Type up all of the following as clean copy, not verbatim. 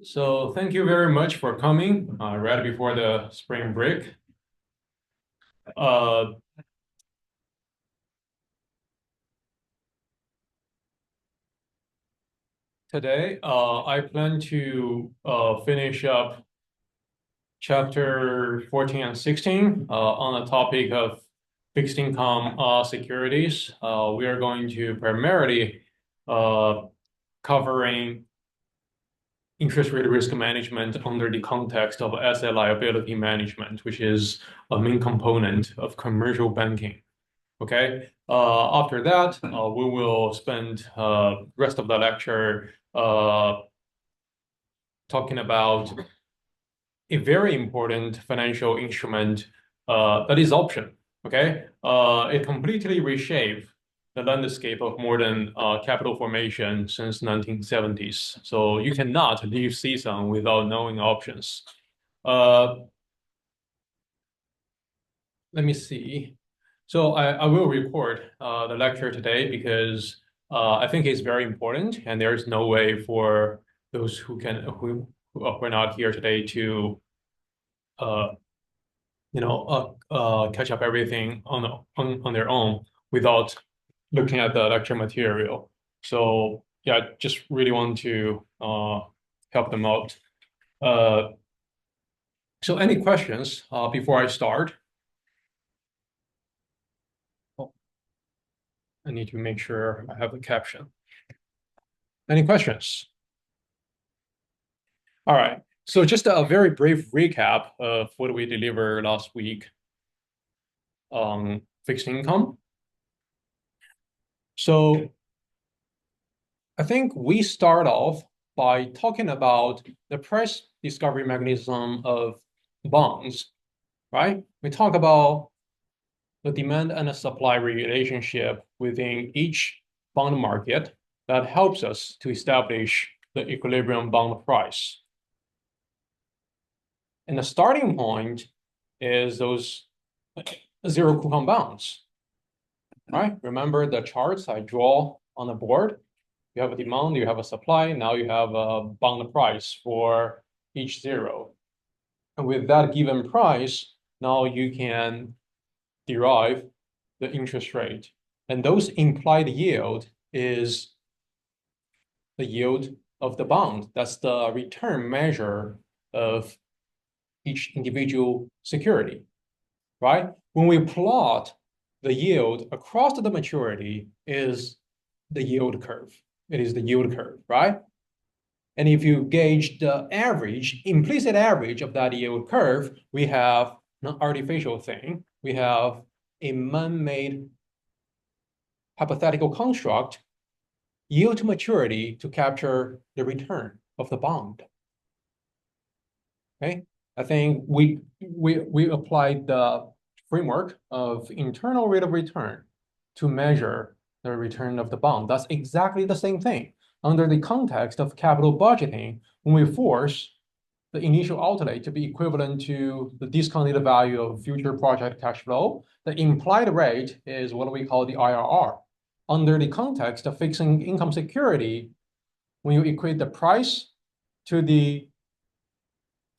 So thank you very much for coming right before the spring break. Today, I plan to finish up chapter 14 and 16 on the topic of fixed income securities. We are going to primarily covering interest rate risk management under the context of asset liability management, which is a main component of commercial banking. Okay. After that, we will spend rest of the lecture talking about a very important financial instrument that is option. Okay. It completely reshaped the landscape of modern capital formation since 1970s. So you cannot leave CSUN without knowing options. Let me see. So I will record the lecture today because I think it's very important, and there is no way for those who are not here today to catch up everything on their own without looking at the lecture material. So yeah, just really want to help them out. So any questions before I start? I need to make sure I have the caption. Any questions? All right. So just a very brief recap of what we delivered last week on fixed income. So I think we start off by talking about the price discovery mechanism of bonds, right? We talk about the demand and the supply relationship within each bond market that helps us to establish the equilibrium bond price. And the starting point is those zero coupon bonds, right? Remember the charts I draw on the board? You have a demand, you have a supply, now you have a bond price for each zero. And with that given price, now you can derive the interest rate. And those implied yield is the yield of the bond. That's the return measure of each individual security, right? When we plot the yield across the maturity is the yield curve. It is the yield curve, right? And if you gauge the average, implicit average of that yield curve, we have an artificial thing. We have a man-made hypothetical construct, yield to maturity to capture the return of the bond. Okay, I think we applied the framework of internal rate of return to measure the return of the bond. That's exactly the same thing. Under the context of capital budgeting, when we force the initial outlay to be equivalent to the discounted value of future project cash flow, the implied rate is what we call the IRR. Under the context of fixed income security, when you equate the price to the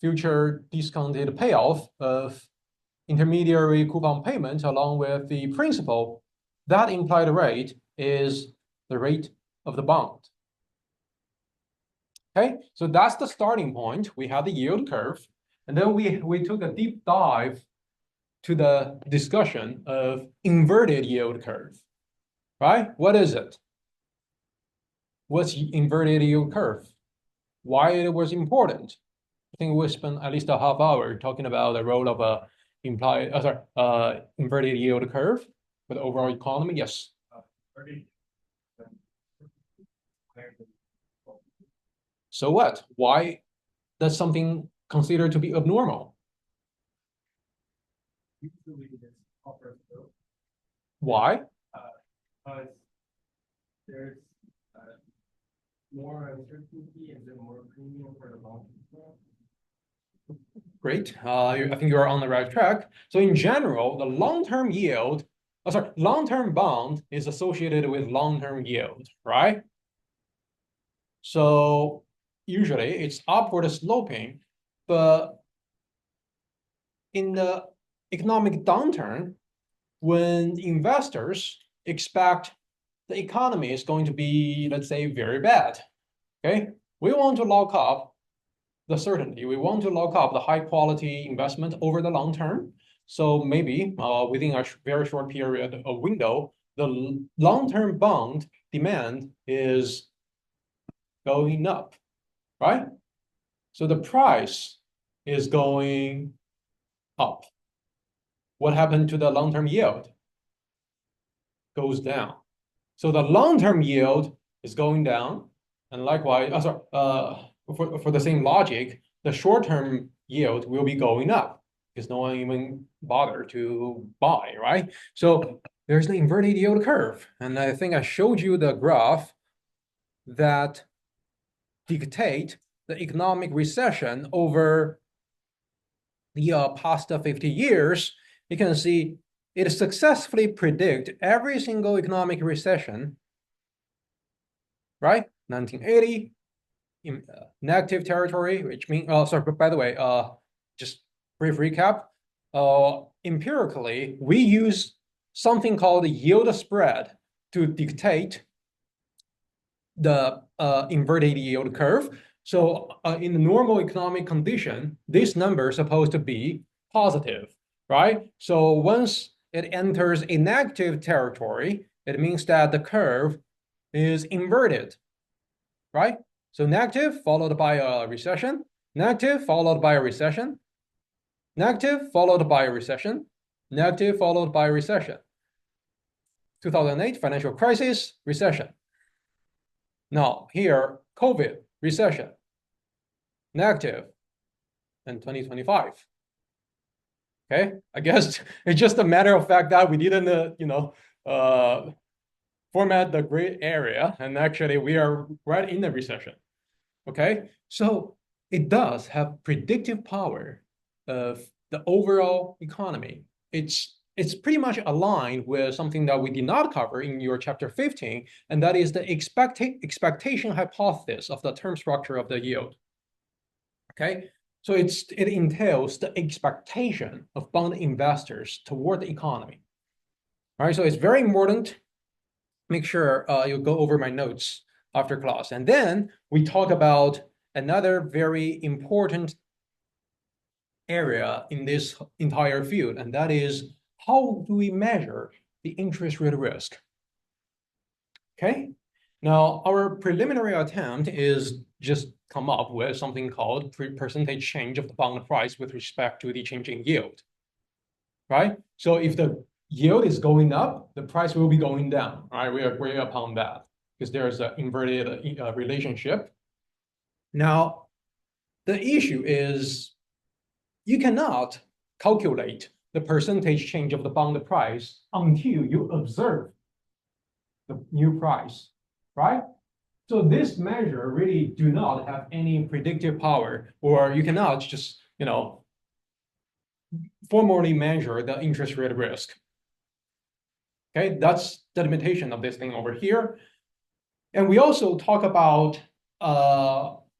future discounted payoff of intermediary coupon payment along with the principal, that implied rate is the rate of the bond. Okay, so that's the starting point. We have the yield curve, and then we took a deep dive to the discussion of inverted yield curve, right? What is it? What's inverted yield curve? Why it was important? I think we spent at least a half hour talking about the role of a inverted yield curve for the overall economy. Yes. So what? Why that's something considered to be abnormal? Why? Because there's more uncertainty and more premium for the long term. Great. I think you're on the right track. So in general, the long-term yield, long-term bond is associated with long-term yield, right? So usually it's upward sloping, but in the economic downturn, when investors expect the economy is going to be, let's say, very bad, okay? We want to lock up the certainty. We want to lock up the high quality investment over the long term. So maybe within a very short period of window, the long-term bond demand is going up, right? So the price is going up. What happened to the long-term yield? Goes down. So the long-term yield is going down, and likewise, for the same logic, the short-term yield will be going up because no one even bothered to buy, right? So there's the inverted yield curve, and I think I showed you the graph that dictate the economic recession over the past 50 years. You can see it successfully predict every single economic recession, right? 1980 in negative territory, which means, sorry, by the way, just brief recap. Empirically, we use something called yield spread to dictate the inverted yield curve. So in the normal economic condition, this number is supposed to be positive, right? So once it enters a negative territory, it means that the curve is inverted, right? So negative followed by a recession, negative followed by a recession, negative followed by a recession, negative followed by a recession. 2008 financial crisis, recession. Now here, COVID, recession, negative, and 2025. Okay, I guess it's just a matter of fact that we didn't, format the gray area, and actually we are right in the recession. Okay, so it does have predictive power of the overall economy. It's pretty much aligned with something that we did not cover in your chapter 15, and that is the expectation hypothesis of the term structure of the yield. Okay, so it entails the expectation of bond investors toward the economy. All right, so it's very important. Make sure you go over my notes after class. And then we talk about another very important area in this entire field, and that is how do we measure the interest rate risk? Okay, now our preliminary attempt is just come up with something called percentage change of the bond price with respect to the changing yield, right? So if the yield is going up, the price will be going down, right? We agree upon that because there's an inverted relationship. Now, the issue is you cannot calculate the percentage change of the bond price until you observe the new price, right? So this measure really do not have any predictive power, or you cannot just, formally measure the interest rate risk. Okay, that's the limitation of this thing over here. And we also talk about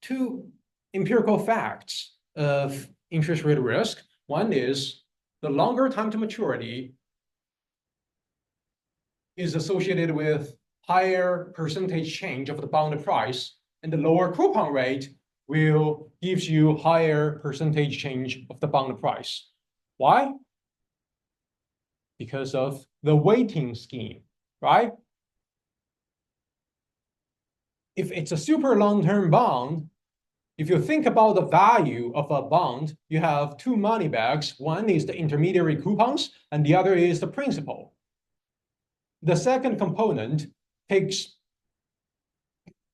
two empirical facts of interest rate risk. One is the longer time to maturity is associated with higher percentage change of the bond price, and the lower coupon rate will gives you higher percentage change of the bond price. Why? Because of the weighting scheme, right? If it's a super long-term bond, if you think about the value of a bond, you have two money bags. One is the intermediary coupons, and the other is the principal. The second component takes,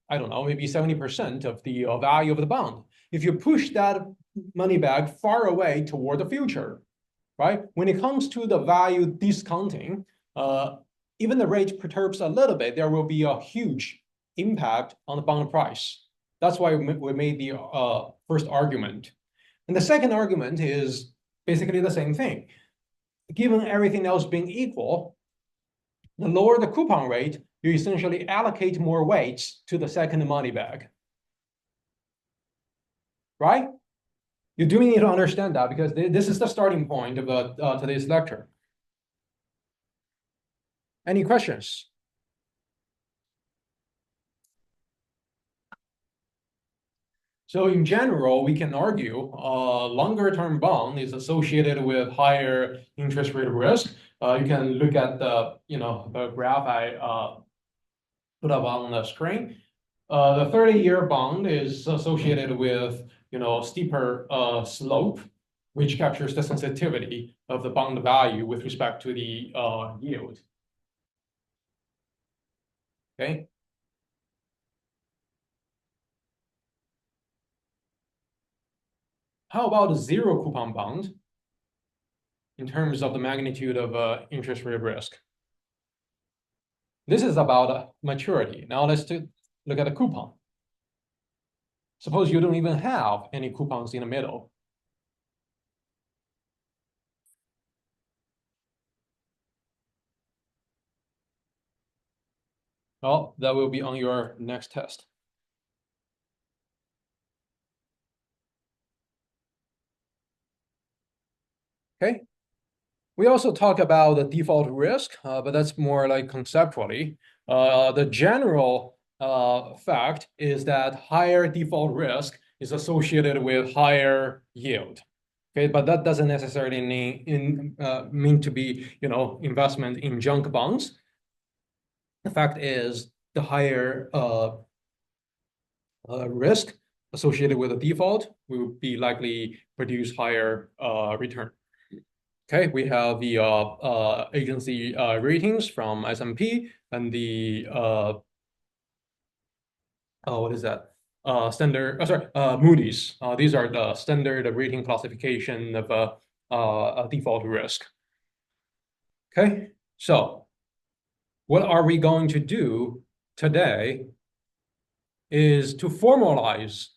I don't know, maybe 70% of the value of the bond. If you push that money bag far away toward the future, right? When it comes to the value discounting, even the rate perturbs a little bit, there will be a huge impact on the bond price. That's why we made the first argument. And the second argument is basically the same thing. Given everything else being equal, the lower the coupon rate, you essentially allocate more weights to the second money bag. right? You do need to understand that because this is the starting point of today's lecture. Any questions? So in general, we can argue longer term bond is associated with higher interest rate risk. You can look at the graph I put up on the screen. The 30-year bond is associated with steeper slope, which captures the sensitivity of the bond value with respect to the yield. Okay. How about a zero coupon bond in terms of the magnitude of interest rate risk? This is about maturity. Now let's look at a coupon. Suppose you don't even have any coupons in the middle. Well, that will be on your next test. Okay. We also talk about the default risk, but that's more like conceptually. The general fact is that higher default risk is associated with higher yield. Okay, but that doesn't necessarily mean to be, investment in junk bonds. The fact is, the higher risk associated with the default will be likely produce higher return. Okay, we have the agency ratings from S&P and the what is that? Moody's. These are the standard rating classification of a default risk. Okay, so what are we going to do today is to formalize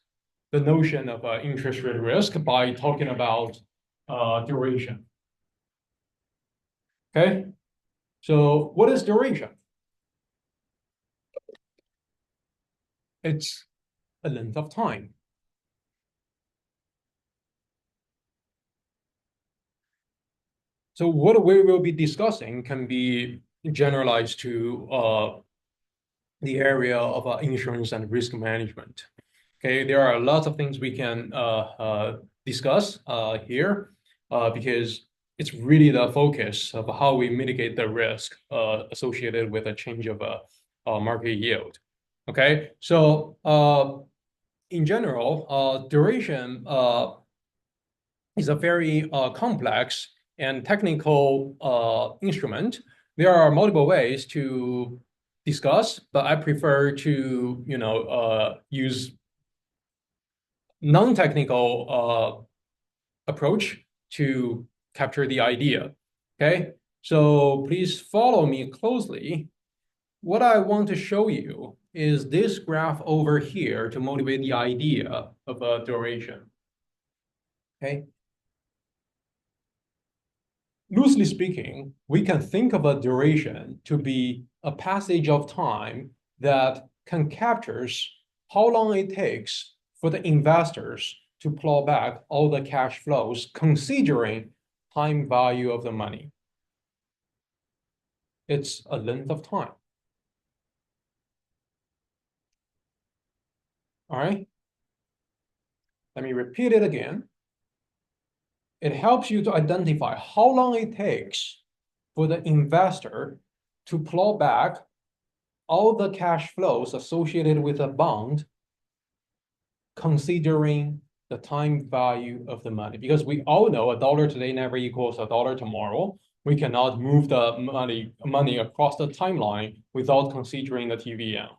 the notion of interest rate risk by talking about duration. Okay, so what is duration? It's a length of time. So what we will be discussing can be generalized to the area of insurance and risk management. Okay, there are lots of things we can discuss here because it's really the focus of how we mitigate the risk associated with a change of a market yield. Okay, so in general, duration is a very complex and technical instrument. There are multiple ways to discuss, but I prefer to use non-technical approach to capture the idea. Okay, so please follow me closely. What I want to show you is this graph over here to motivate the idea of a duration. Okay. Loosely speaking, we can think of a duration to be a passage of time that can capture how long it takes for the investors to plow back all the cash flows, considering time value of the money. It's a length of time. All right. Let me repeat it again. It helps you to identify how long it takes for the investor to plow back all the cash flows associated with a bond, considering the time value of the money. Because we all know $1 today never equals $1 tomorrow. We cannot move the money across the timeline without considering the TVM.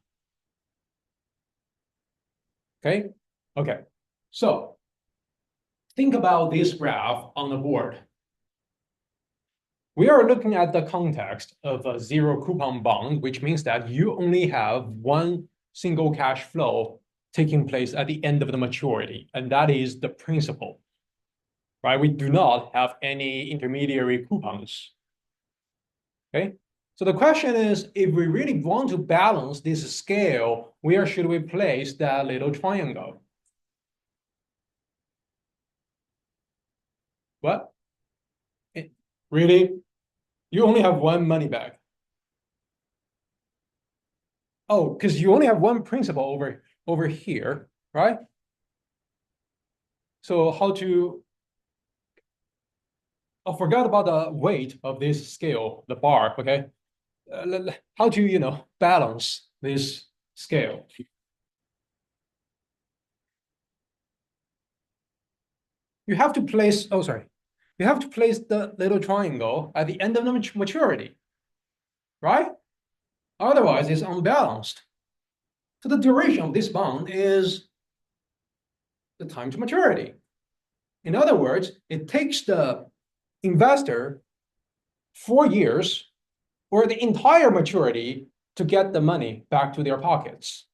Okay? Okay. So think about this graph on the board. We are looking at the context of a zero coupon bond, which means that you only have one single cash flow taking place at the end of the maturity, and that is the principal, right? We do not have any intermediary coupons. Okay, so the question is, if we really want to balance this scale, where should we place that little triangle? What? Really? You only have one money bag. Oh, because you only have one principal over here, right? So how to I forgot about the weight of this scale, the bar, okay? How to, balance this scale? You have to place, oh, sorry. You have to place the little triangle at the end of the maturity, right? Otherwise, it's unbalanced. So the duration of this bond is the time to maturity. In other words, it takes the investor 4 years or the entire maturity to get the money back to their pockets.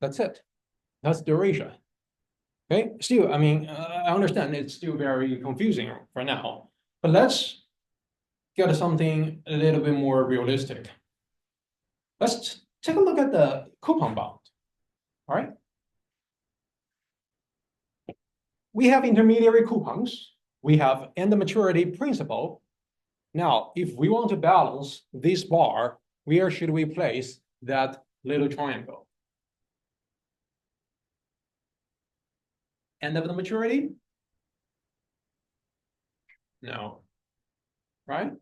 That's it. That's duration. Okay, still, I mean, I understand it's still very confusing for now, but let's get something a little bit more realistic. Let's take a look at the coupon bond. All right. We have intermediary coupons. We have end maturity principal. Now, if we want to balance this bar, where should we place that little triangle? End of the maturity? No. Right?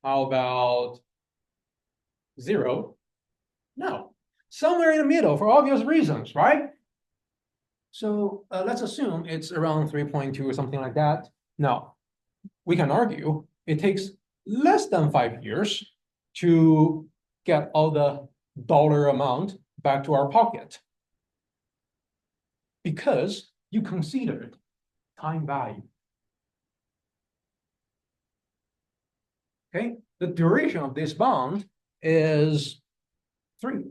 How about 0? No. Somewhere in the middle for obvious reasons, right? So let's assume it's around 3.2 or something like that. Now, we can argue it takes less than 5 years to get all the dollar amount back to our pocket because you considered time value. Okay, the duration of this bond is 3.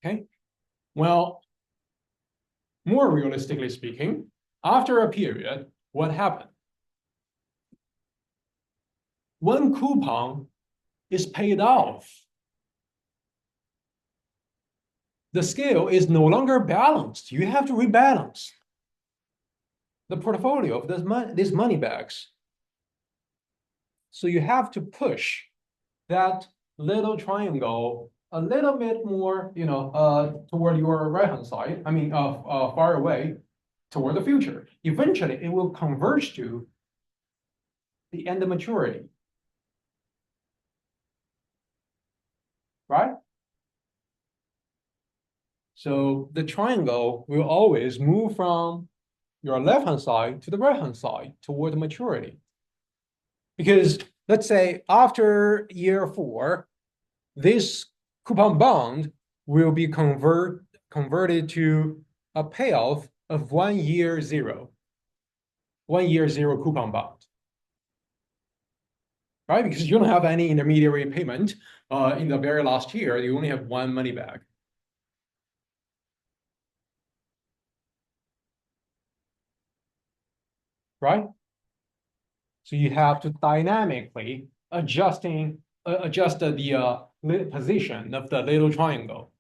Okay, well, more realistically speaking, after a period, what happened? One coupon is paid off. The scale is no longer balanced. You have to rebalance the portfolio of these money bags. So you have to push that little triangle a little bit more, toward your right-hand side. I mean, far away toward the future. Eventually, it will converge to the end of maturity, right? So the triangle will always move from your left-hand side to the right-hand side toward maturity. Because let's say after year 4, this coupon bond will be converted to a payoff of 1 year 0. 1 year 0 coupon bond. Right? Because you don't have any intermediary payment in the very last year, you only have one money bag. Right? So you have to dynamically adjust the position of the little triangle.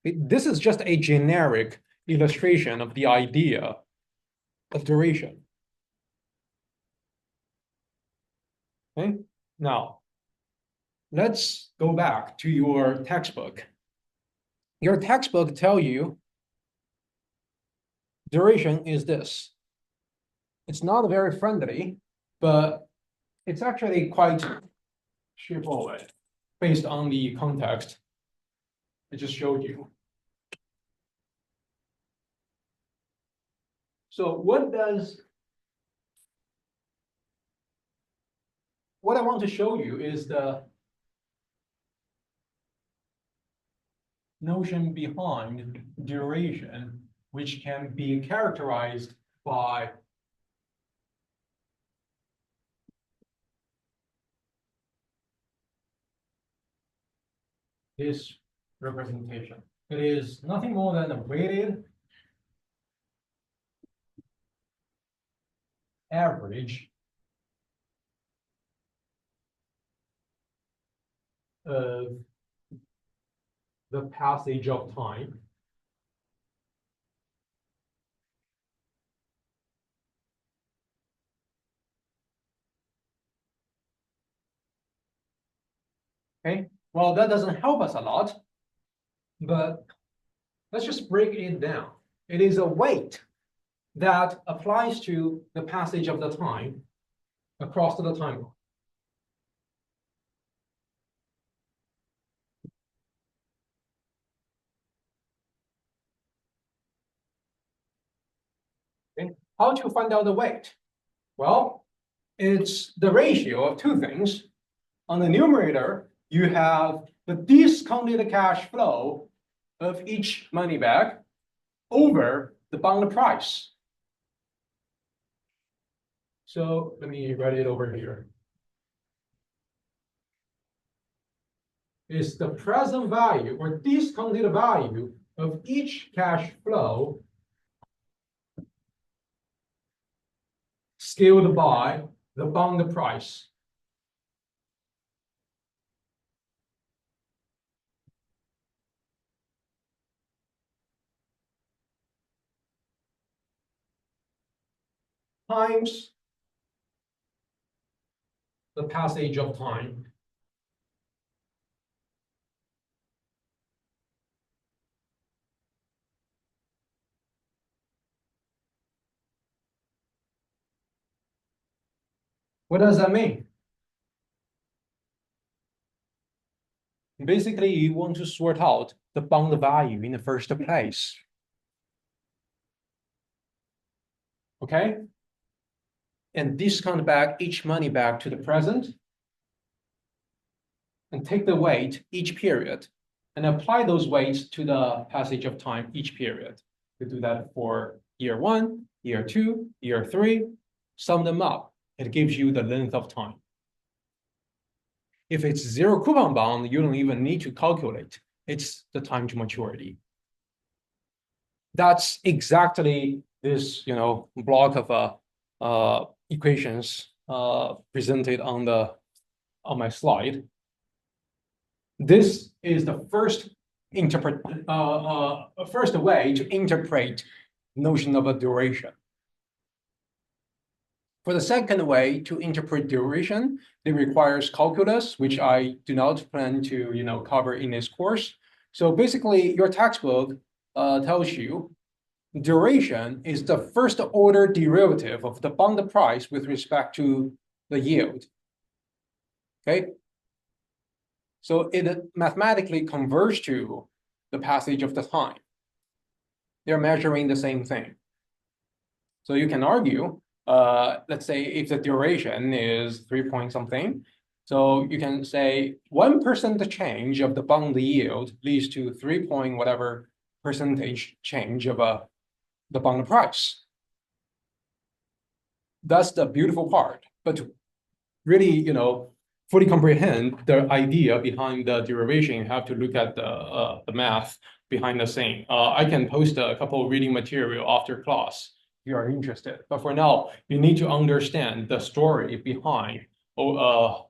This is just a generic illustration of the idea of duration. Okay, now let's go back to your textbook. Your textbook tells you duration is this. It's not very friendly, but it's actually quite straightforward based on the context I just showed you. So what I want to show you is the notion behind duration, which can be characterized by this representation. It is nothing more than a weighted average of the passage of time. Okay, well, that doesn't help us a lot, but let's just break it down. It is a weight that applies to the passage of the time across the timeline. Okay, how to find out the weight? Well, it's the ratio of two things. On the numerator, you have the discounted cash flow of each money bag over the bond price. So let me write it over here. Is the present value or discounted value of each cash flow scaled by the bond price. Times the passage of time. What does that mean? Basically, you want to sort out the bond value in the first place. Okay? And discount back each money back to the present and take the weight each period and apply those weights to the passage of time each period. You do that for year 1, year 2, year 3, sum them up. It gives you the length of time. If it's zero coupon bond, you don't even need to calculate. It's the time to maturity. That's exactly this, block of equations presented on my slide. This is the first way to interpret notion of a duration. For the second way to interpret duration, it requires calculus, which I do not plan to cover in this course. So basically, your textbook tells you duration is the first order derivative of the bond price with respect to the yield. Okay. So it mathematically converges to the passage of the time. They're measuring the same thing. So you can argue, let's say if the duration is 3 point something, so you can say 1% change of the bond yield leads to 3 point whatever percentage change of the bond price. That's the beautiful part. But to really, fully comprehend the idea behind the derivation, you have to look at the math behind the scene. I can post a couple of reading material after class if you are interested. But for now, you need to understand the story behind what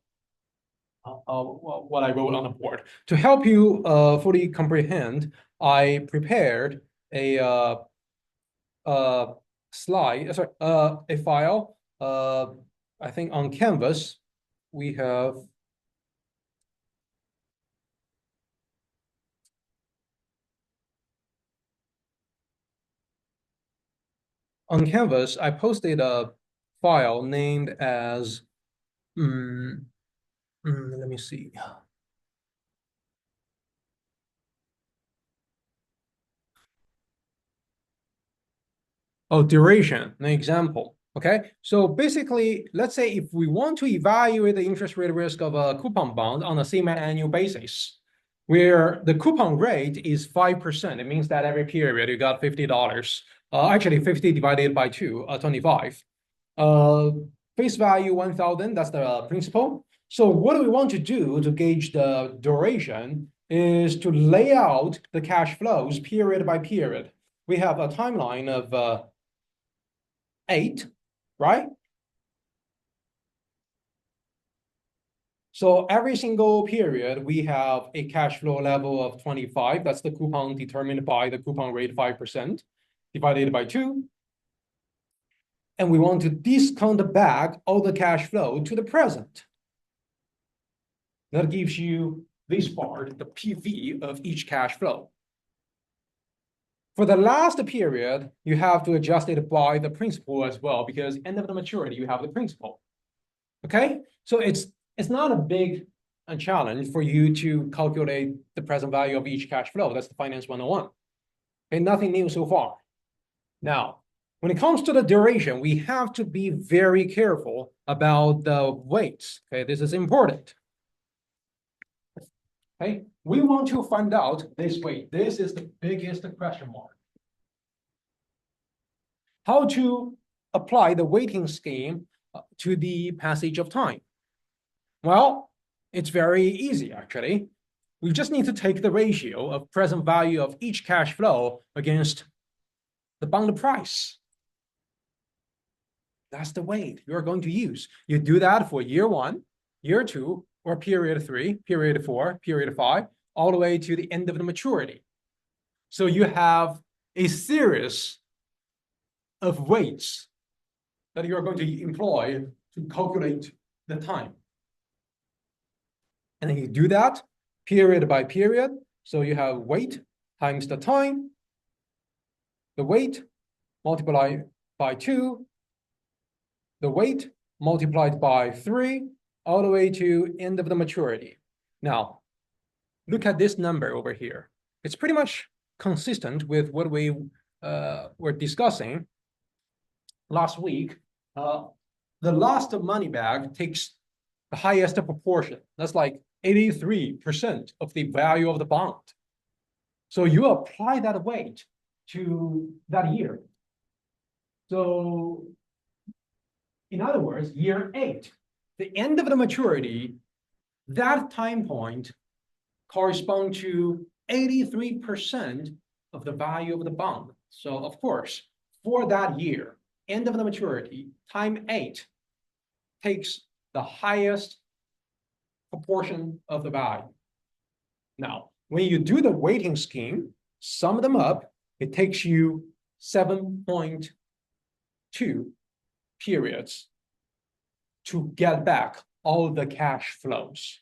I wrote on the board. To help you fully comprehend, I prepared a a file. I think on Canvas we have on Canvas. I posted a file named as let me see. Oh, duration, an example. Okay, so basically, let's say if we want to evaluate the interest rate risk of a coupon bond on a semi-annual basis, where the coupon rate is 5%, it means that every period you got $50. Actually, 50 divided by 2, 25. Face value 1,000, that's the principal. So what we want to do to gauge the duration is to lay out the cash flows period by period. We have a timeline of 8, right? So every single period, we have a cash flow level of 25. That's the coupon determined by the coupon rate 5% divided by 2. And we want to discount back all the cash flow to the present. That gives you this part, the PV of each cash flow. For the last period, you have to adjust it by the principal as well, because end of the maturity, you have the principal. Okay, so it's not a big challenge for you to calculate the present value of each cash flow. That's the Finance 101. Okay, nothing new so far. Now, when it comes to the duration, we have to be very careful about the weights. Okay, this is important. Okay, we want to find out this weight. This is the biggest question mark. How to apply the weighting scheme to the passage of time? Well, it's very easy, actually. We just need to take the ratio of present value of each cash flow against the bond price. That's the weight you're going to use. You do that for year 1, year 2, or period 3, period 4, period 5, all the way to the end of the maturity. So you have a series of weights that you're going to employ to calculate the time. And then you do that period by period. So you have weight times the time, the weight multiplied by 2, the weight multiplied by 3, all the way to end of the maturity. Now, look at this number over here. It's pretty much consistent with what we were discussing last week. The last money bag takes the highest proportion. That's like 83% of the value of the bond. So you apply that weight to that year. So in other words, year 8, the end of the maturity, that time point corresponds to 83% of the value of the bond. So of course, for that year, end of the maturity, time 8 takes the highest proportion of the value. Now, when you do the weighting scheme, sum them up, it takes you 7.2 periods to get back all the cash flows,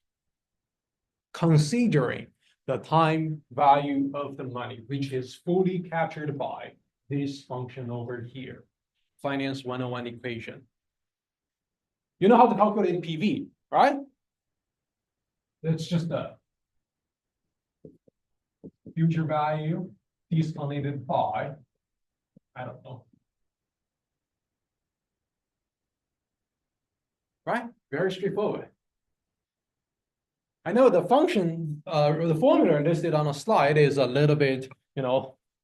considering the time value of the money, which is fully captured by this function over here, Finance 101 equation. You know how to calculate PV, right? It's just the future value discounted by, I don't know. Right? Very straightforward. I know the function, or the formula listed on a slide is a little bit,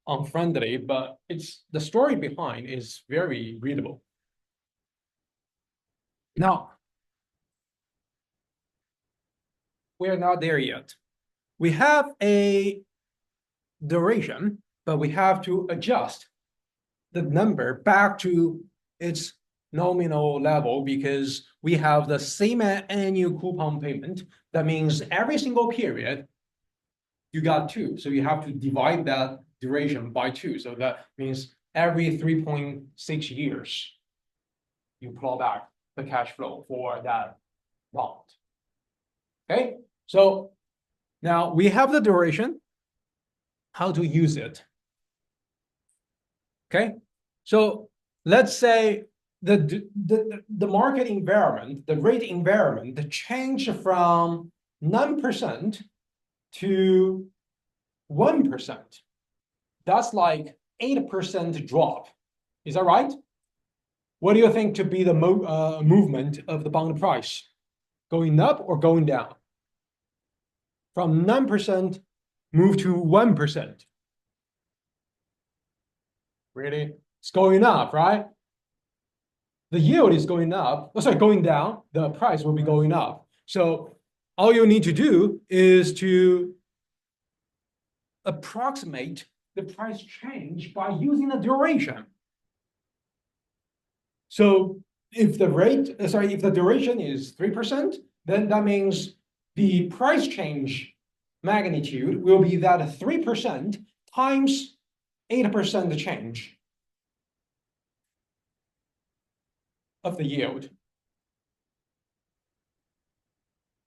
unfriendly, but it's the story behind is very readable. Now, we are not there yet. We have a duration, but we have to adjust the number back to its nominal level because we have the same annual coupon payment. That means every single period you got 2. So you have to divide that duration by 2. So that means every 3.6 years, you claw back the cash flow for that bond. Okay, so now we have the duration, how to use it. Okay, so let's say the market environment, the rate environment, the change from 9% to 1%. That's like 8% drop. Is that right? What do you think to be the movement of the bond price? Going up or going down? From 9% move to 1%. Really? It's going up, right? The yield is going up. Oh, sorry, going down. The price will be going up. So all you need to do is to approximate the price change by using the duration. So if the duration is 3%, then that means the price change magnitude will be that 3% times 8% change of the yield.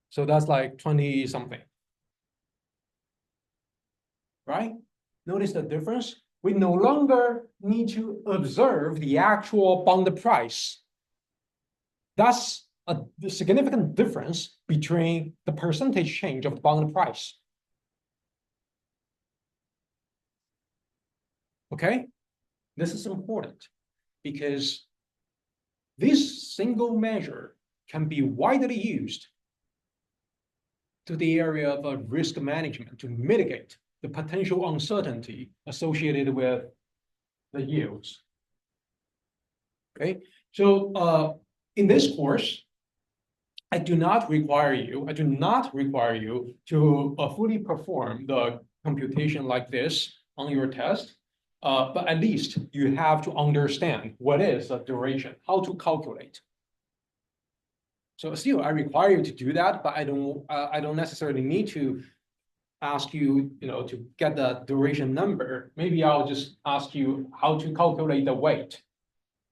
So that's like 20 something. Right? Notice the difference. We no longer need to observe the actual bond price. That's a significant difference between the percentage change of the bond price. Okay? This is important because this single measure can be widely used to the area of risk management to mitigate the potential uncertainty associated with the yields. Okay, so in this course, I do not require you to fully perform the computation like this on your test, but at least you have to understand what is the duration, how to calculate. So still, I require you to do that, but I don't necessarily need to ask you, to get the duration number. Maybe I'll just ask you how to calculate the weight.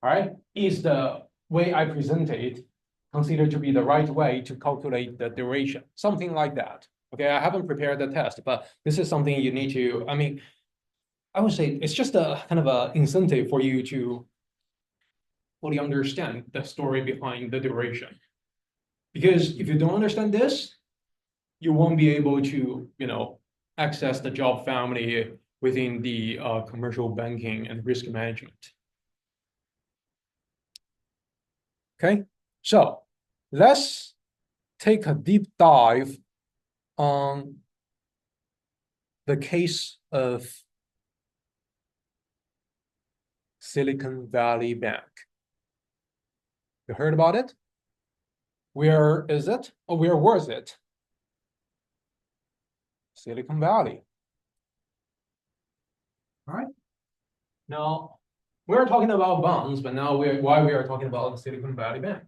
All right, is the way I present it considered to be the right way to calculate the duration? Something like that. Okay, I haven't prepared the test, but this is something you need to, I would say it's just a kind of an incentive for you to fully understand the story behind the duration. Because if you don't understand this, you won't be able to, access the job family within the commercial banking and risk management. Okay, so let's take a deep dive on the case of Silicon Valley Bank. You heard about it? Where is it? Or where was it? Silicon Valley. All right. Now, we're talking about bonds, but now why we are talking about the Silicon Valley Bank.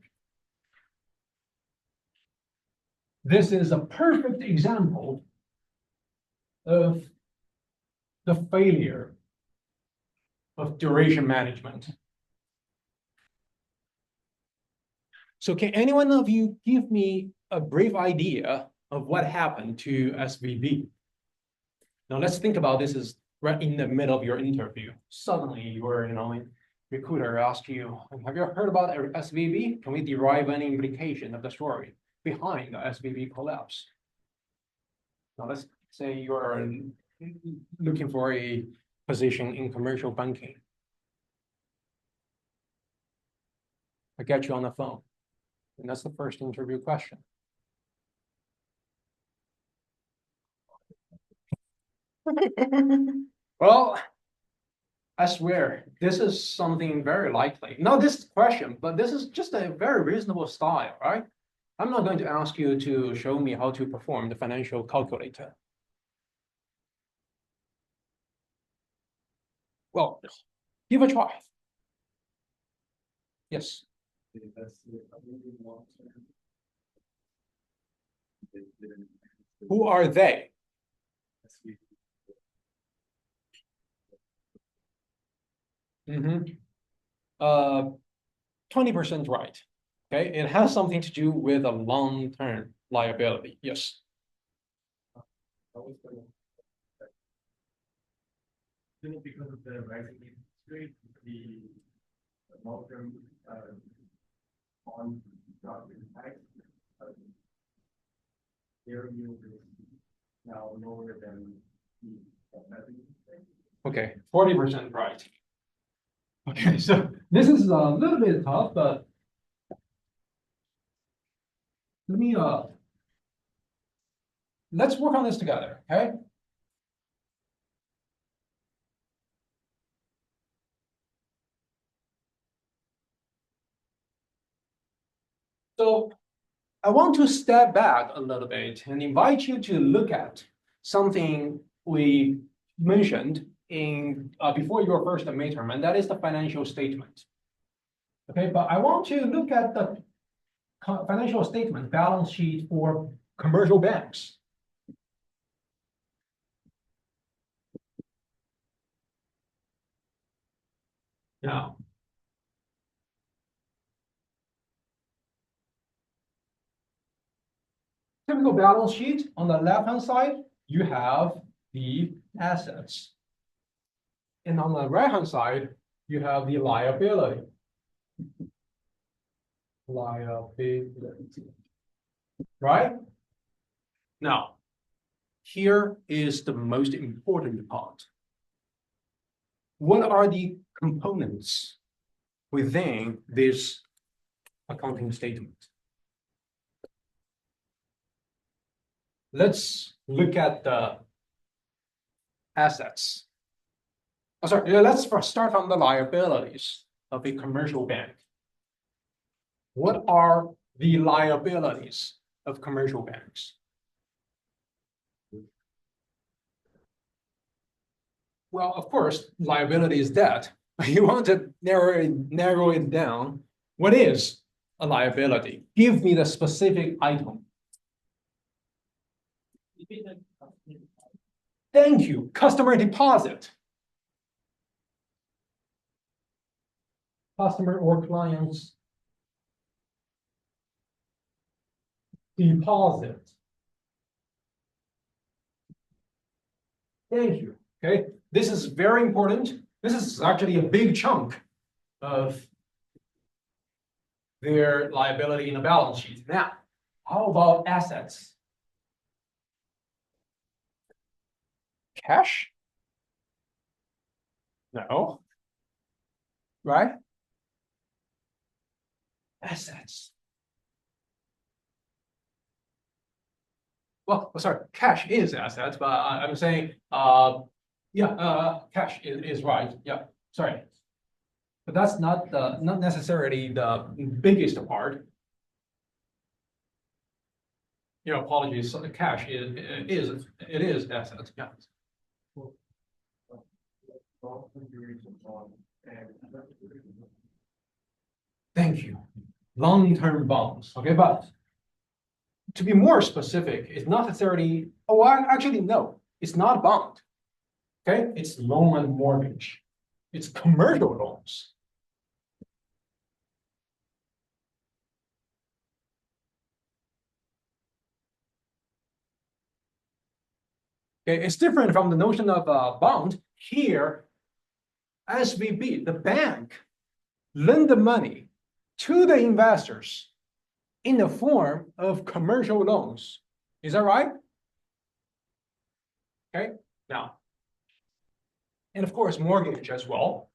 This is a perfect example of the failure of duration management. So can any one of you give me a brief idea of what happened to SVB? Now let's think about this as right in the middle of your interview. Suddenly your recruiter asks you, have you heard about SVB? Can we derive any implication of the story behind the SVB collapse? Now let's say you're looking for a position in commercial banking. I get you on the phone. And that's the first interview question. Well, I swear, this is something very likely. Not this question, but this is just a very reasonable style, right? I'm not going to ask you to show me how to perform the financial calculator. Well, give a try. Yes. Who are they? 20% right. Okay, it has something to do with a long-term liability. Yes. Because of the rising interest rate, the long-term bond got impact. Their yield is now lower than the okay, 40% right. Okay, so this is a little bit tough, but let me let's work on this together, okay? So I want to step back a little bit and invite you to look at something we mentioned in before your first midterm, and that is the financial statement. Okay, but I want to look at the financial statement balance sheet for commercial banks. Now, typical balance sheet on the left-hand side, you have the assets. And on the right-hand side, you have the liability. Liability. Right? Now, here is the most important part. What are the components within this accounting statement? Let's look at the assets. Oh, sorry, let's first start on the liabilities of a commercial bank. What are the liabilities of commercial banks? Well, of course, liability is debt. You want to narrow it down. What is a liability? Give me the specific item. Thank you. Customer deposit. Customer or client's deposit. Thank you. Okay, this is very important. This is actually a big chunk of their liability in the balance sheet. Now, how about assets? Cash? No. Right? Assets. Well, sorry, cash is assets, but I'm saying, cash is right. Yeah, sorry. But that's not necessarily the biggest part. You know, apologies. So the cash is assets. Yeah. Thank you. Long-term bonds. Okay, but to be more specific, it's not necessarily. Oh, actually, no, it's not a bond. Okay, it's loan and mortgage. It's commercial loans. Okay, it's different from the notion of a bond. Here, SVB, the bank, lend the money to the investors in the form of commercial loans. Is that right? Okay, now, and of course, mortgage as well.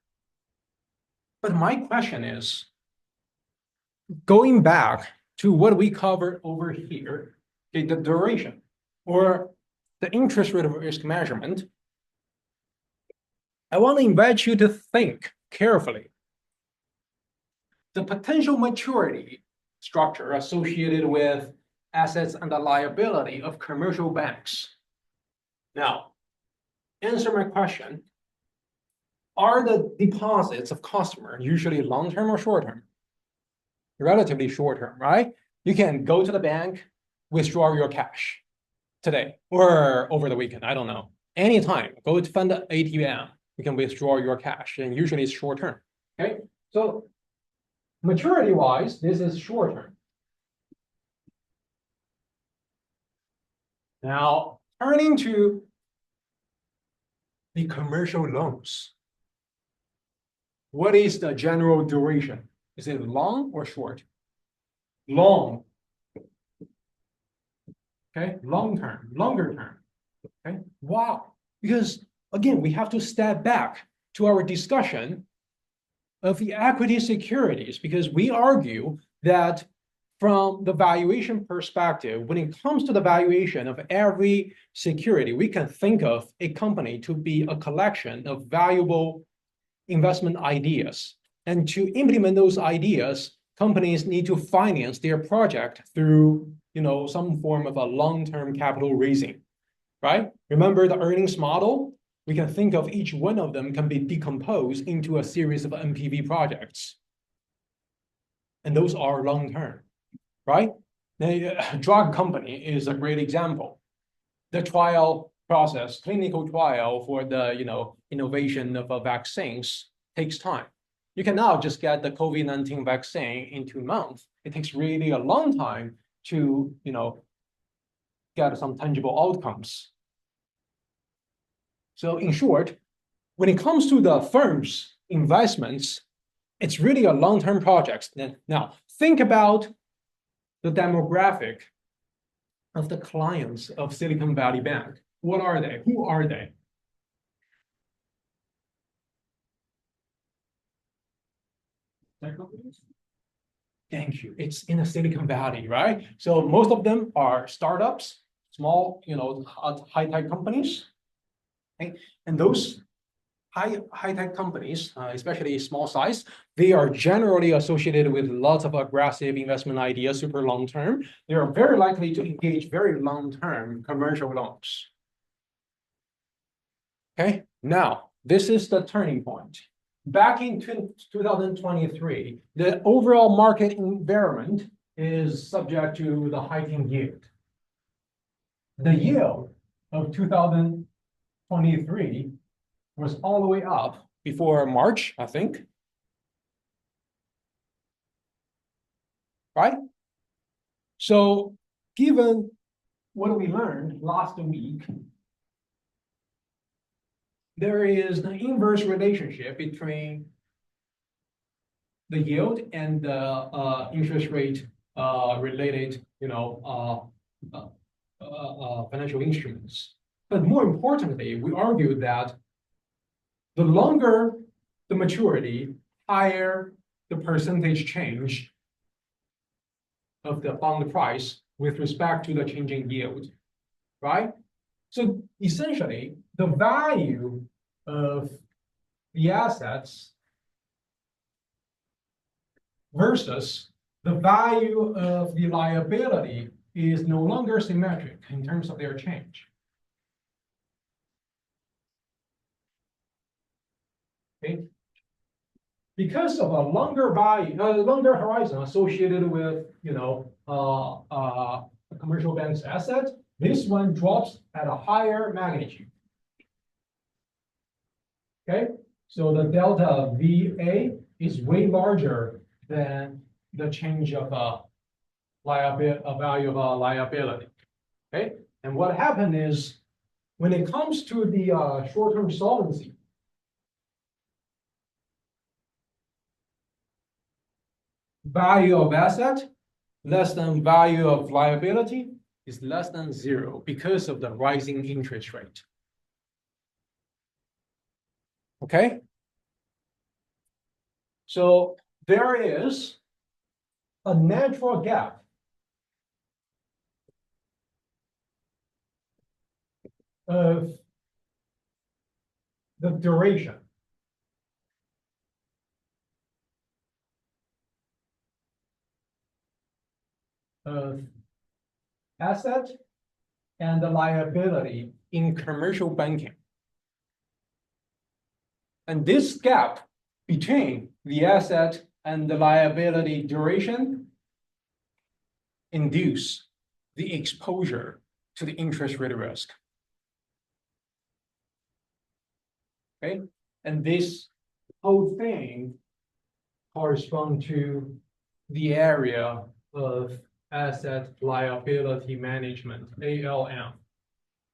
But my question is, going back to what we covered over here, okay, the duration or the interest rate of risk measurement, I want to invite you to think carefully. The potential maturity structure associated with assets and the liability of commercial banks. Now, answer my question. Are the deposits of customer usually long-term or short-term? Relatively short-term, right? You can go to the bank, withdraw your cash today or over the weekend, I don't know. Anytime, go to find the ATM, you can withdraw your cash, and usually it's short-term, okay? So maturity-wise, this is short-term. Now, turning to the commercial loans. What is the general duration? Is it long or short? Long. Okay, long term, longer term. Okay, wow. Because again, we have to step back to our discussion of the equity securities, because we argue that from the valuation perspective, when it comes to the valuation of every security, we can think of a company to be a collection of valuable investment ideas. And to implement those ideas, companies need to finance their project through, some form of a long-term capital raising, right? Remember the earnings model? We can think of each one of them can be decomposed into a series of NPV projects. And those are long-term. right? The drug company is a great example. The trial process, clinical trial for the innovation of vaccines takes time. You cannot just get the COVID-19 vaccine in 2 months. It takes really a long time to get some tangible outcomes. So in short, when it comes to the firm's investments, it's really a long-term project. Now, think about the demographic of the clients of Silicon Valley Bank. What are they? Who are they? Thank you. It's in the Silicon Valley, right? So most of them are startups, small, high-tech companies. Okay? And those high-tech companies, especially small size, they are generally associated with lots of aggressive investment ideas, super long-term. They are very likely to engage very long-term commercial loans. Okay, now this is the turning point. Back in 2023, the overall market environment is subject to the hiking yield. The yield of 2023 was all the way up before March, I think. Right? So given what we learned last week, there is the inverse relationship between the yield and the interest rate related, financial instruments. But more importantly, we argued that the longer the maturity, higher the percentage change of the bond price with respect to the changing yield, right? So essentially, the value of the assets versus the value of the liability is no longer symmetric in terms of their change. Okay. Because of a longer value, longer horizon associated with a commercial bank's asset, this one drops at a higher magnitude. Okay, so the delta VA is way larger than the change of a value of a liability. Okay, and what happened is when it comes to the short-term solvency, value of asset less than value of liability is less than 0 because of the rising interest rate. Okay? So there is a natural gap of the duration of asset and the liability in commercial banking. And this gap between the asset and the liability duration induce the exposure to the interest rate risk. Okay, and this whole thing corresponds to the area of asset liability management, ALM.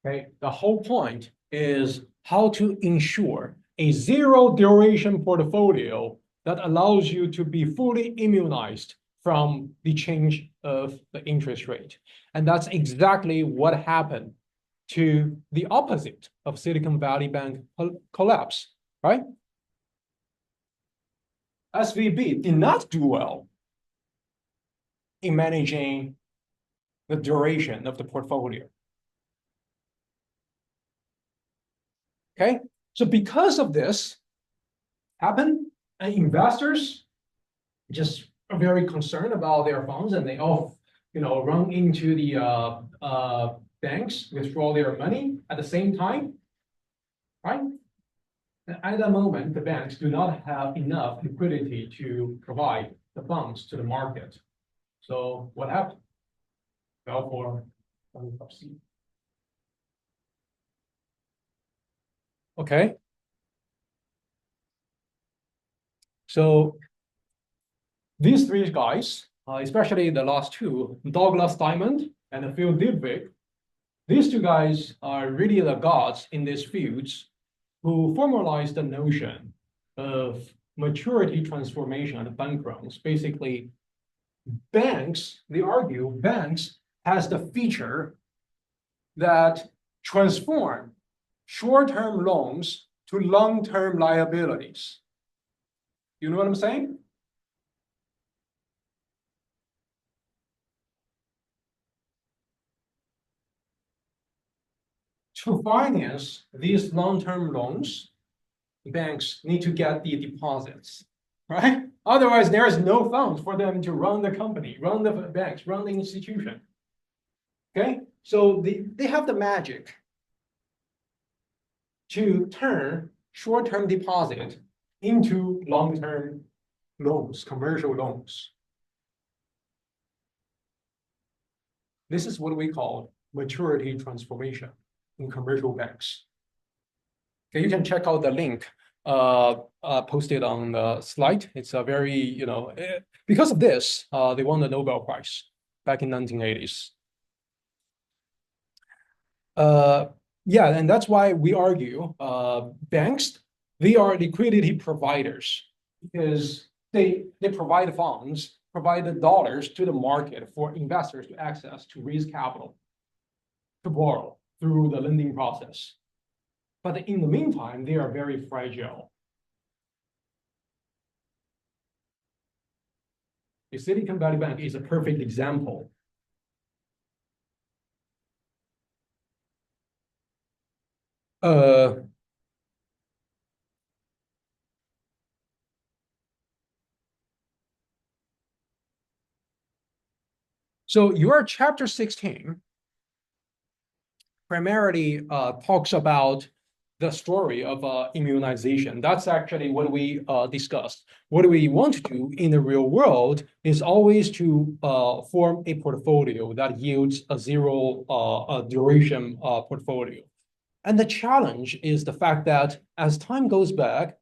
Okay, the whole point is how to ensure a zero duration portfolio that allows you to be fully immunized from the change of the interest rate. And that's exactly what happened to the opposite of Silicon Valley Bank collapse, right? SVB did not do well in managing the duration of the portfolio. Okay, so because of this happened, and investors just are very concerned about their funds, and they all, run into the banks, withdraw their money at the same time, right? And at that moment, the banks do not have enough liquidity to provide the funds to the market. So what happened? Fell for C. Okay. So these three guys, especially the last two, Douglas Diamond and Phil Dybvig, these two guys are really the gods in these fields who formalized the notion of maturity transformation and bank runs. Basically, banks, they argue, banks has the feature that transform short-term loans to long-term liabilities. You know what I'm saying? To finance these long-term loans, banks need to get the deposits, right? Otherwise, there is no funds for them to run the company, run the banks, run the institution. Okay, so they have the magic to turn short-term deposit into long-term loans, commercial loans. This is what we call maturity transformation in commercial banks. Okay, you can check out the link posted on the slide. It's a very, because of this, they won the Nobel Prize back in 1980s. Yeah, and that's why we argue banks, they are liquidity providers because they provide funds, provide the dollars to the market for investors to access, to raise capital, to borrow through the lending process. But in the meantime, they are very fragile. The Silicon Valley Bank is a perfect example. So your chapter 16 primarily talks about the story of immunization. That's actually what we discussed. What we want to do in the real world is always to form a portfolio that yields a zero duration portfolio. And the challenge is the fact that as time goes by,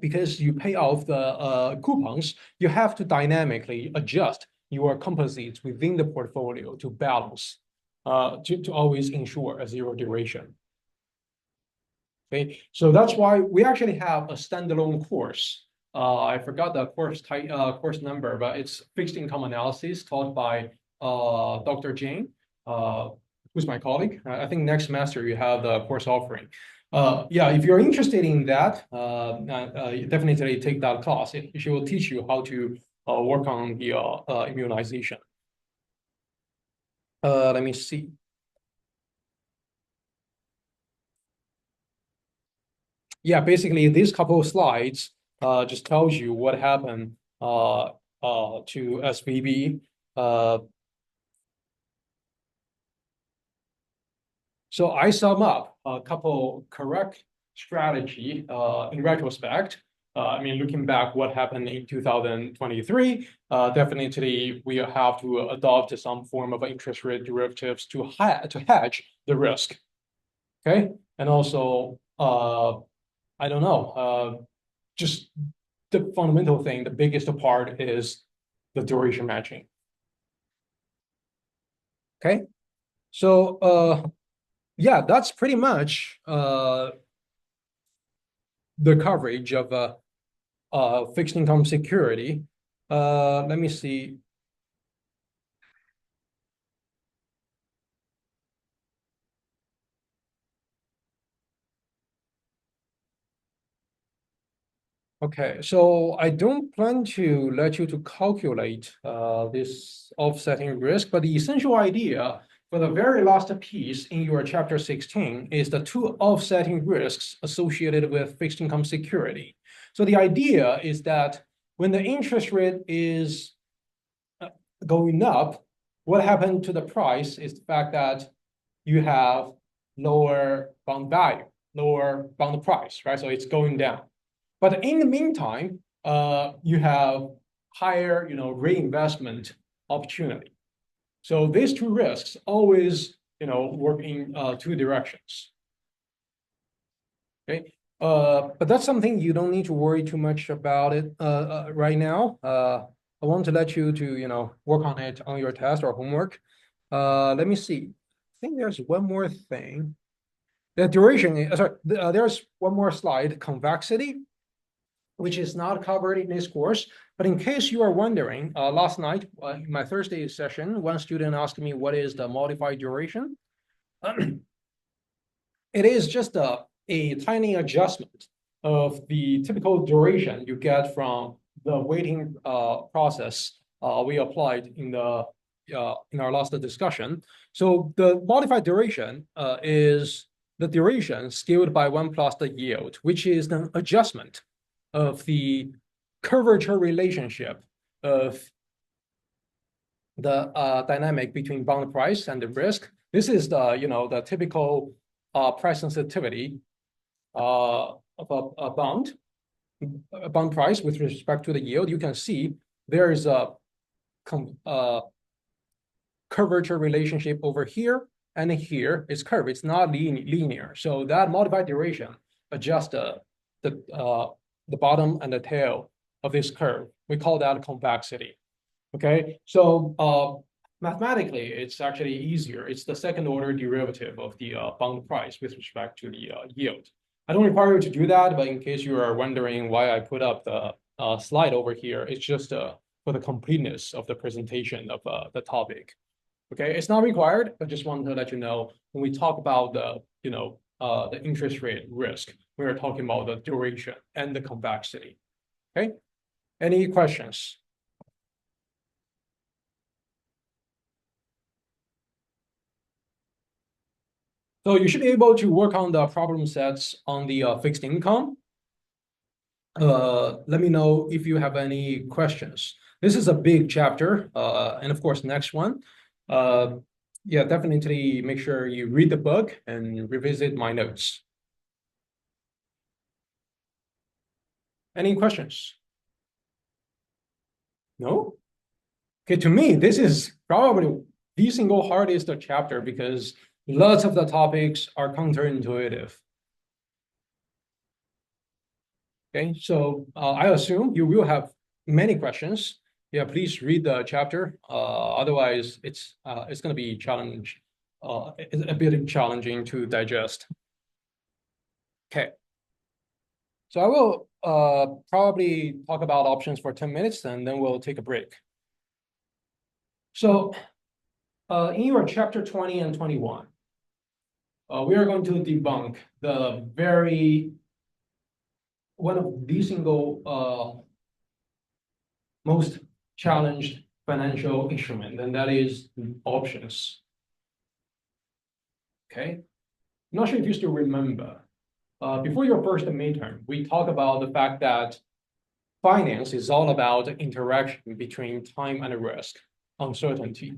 because you pay off the coupons, you have to dynamically adjust your composites within the portfolio to balance, to always ensure a zero duration. Okay, so that's why we actually have a standalone course. I forgot the course number, but it's fixed income analysis taught by Dr. Jane, who's my colleague. I think next semester you have the course offering. Yeah, if you're interested in that, definitely take that class. She will teach you how to work on the immunization. Let me see. Yeah, basically these couple of slides just tells you what happened to SVB. So I sum up a couple correct strategy in retrospect. I mean, looking back, what happened in 2023, definitely we have to adopt some form of interest rate derivatives to hedge the risk. Okay, and also, I don't know, just the fundamental thing, the biggest part is the duration matching. Okay, so yeah, that's pretty much the coverage of fixed income security. Let me see. Okay, so I don't plan to let you to calculate this offsetting risk, but the essential idea for the very last piece in your chapter 16 is the two offsetting risks associated with fixed income security. So the idea is that when the interest rate is going up, what happened to the price is the fact that you have lower bond value, lower bond price, right? So it's going down. But in the meantime, you have higher, reinvestment opportunity. So these two risks always, work in two directions. Okay, but that's something you don't need to worry too much about it right now. I want to let you to, work on it on your test or homework. Let me see. I think there's one more thing. The duration, sorry, there's one more slide, convexity, which is not covered in this course. But in case you are wondering, last night in my Thursday session, one student asked me what is the modified duration. It is just a tiny adjustment of the typical duration you get from the weighting process we applied in our last discussion. So the modified duration is the duration scaled by 1 plus the yield, which is an adjustment of the curvature relationship of the dynamic between bond price and the risk. This is the typical price sensitivity of a bond price with respect to the yield. You can see there is a curvature relationship over here, and here is curved. It's not linear. So that modified duration adjusts the bottom and the tail of this curve. We call that convexity. Okay, so mathematically, it's actually easier. It's the second order derivative of the bond price with respect to the yield. I don't require you to do that, but in case you are wondering why I put up the slide over here, it's just for the completeness of the presentation of the topic. Okay, it's not required, but just wanted to let you know when we talk about the interest rate risk, we're talking about the duration and the convexity. Okay, any questions? So you should be able to work on the problem sets on the fixed income. Let me know if you have any questions. This is a big chapter, and of course, next one. Yeah, definitely make sure you read the book and revisit my notes. Any questions? No? Okay, to me, this is probably the single hardest chapter because lots of the topics are counterintuitive. Okay, so I assume you will have many questions. Yeah, please read the chapter. Otherwise, it's going to be a bit challenging to digest. Okay. So I will probably talk about options for 10 minutes and then we'll take a break. So in your chapter 20 and 21, we are going to debunk one of the single most challenged financial instrument, and that is options. Okay, I'm not sure if you still remember. Before your first midterm, we talked about the fact that finance is all about interaction between time and risk, uncertainty.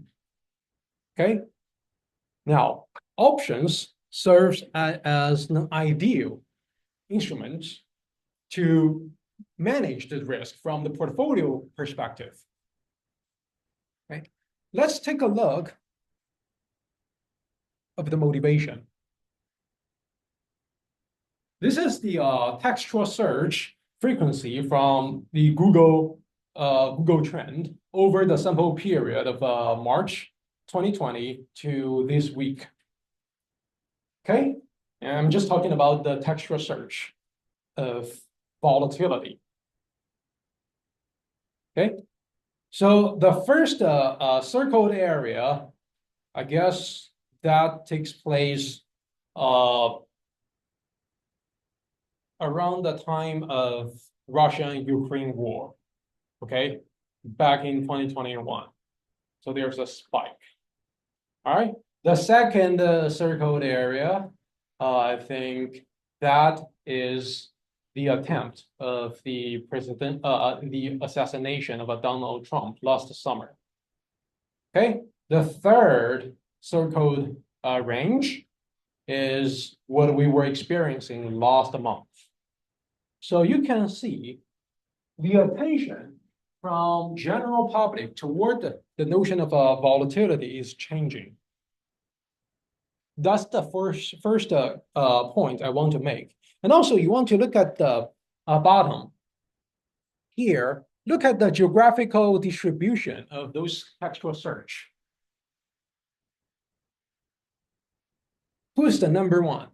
Okay, now options serves as an ideal instrument to manage the risk from the portfolio perspective. Okay, let's take a look of the motivation. This is the textual search frequency from the Google trend over the sample period of March 2020 to this week. Okay, and I'm just talking about the textual search of volatility. Okay, so the first circled area, I guess that takes place around the time of Russia and Ukraine war, okay, back in 2021. So there's a spike. All right, the second circled area, I think that is the attempt of the assassination of Donald Trump last summer. Okay, the third circled range is what we were experiencing last month. So you can see the attention from general public toward the notion of volatility is changing. That's the first point I want to make. And also you want to look at the bottom here. Look at the geographical distribution of those textual search. Who's the number one?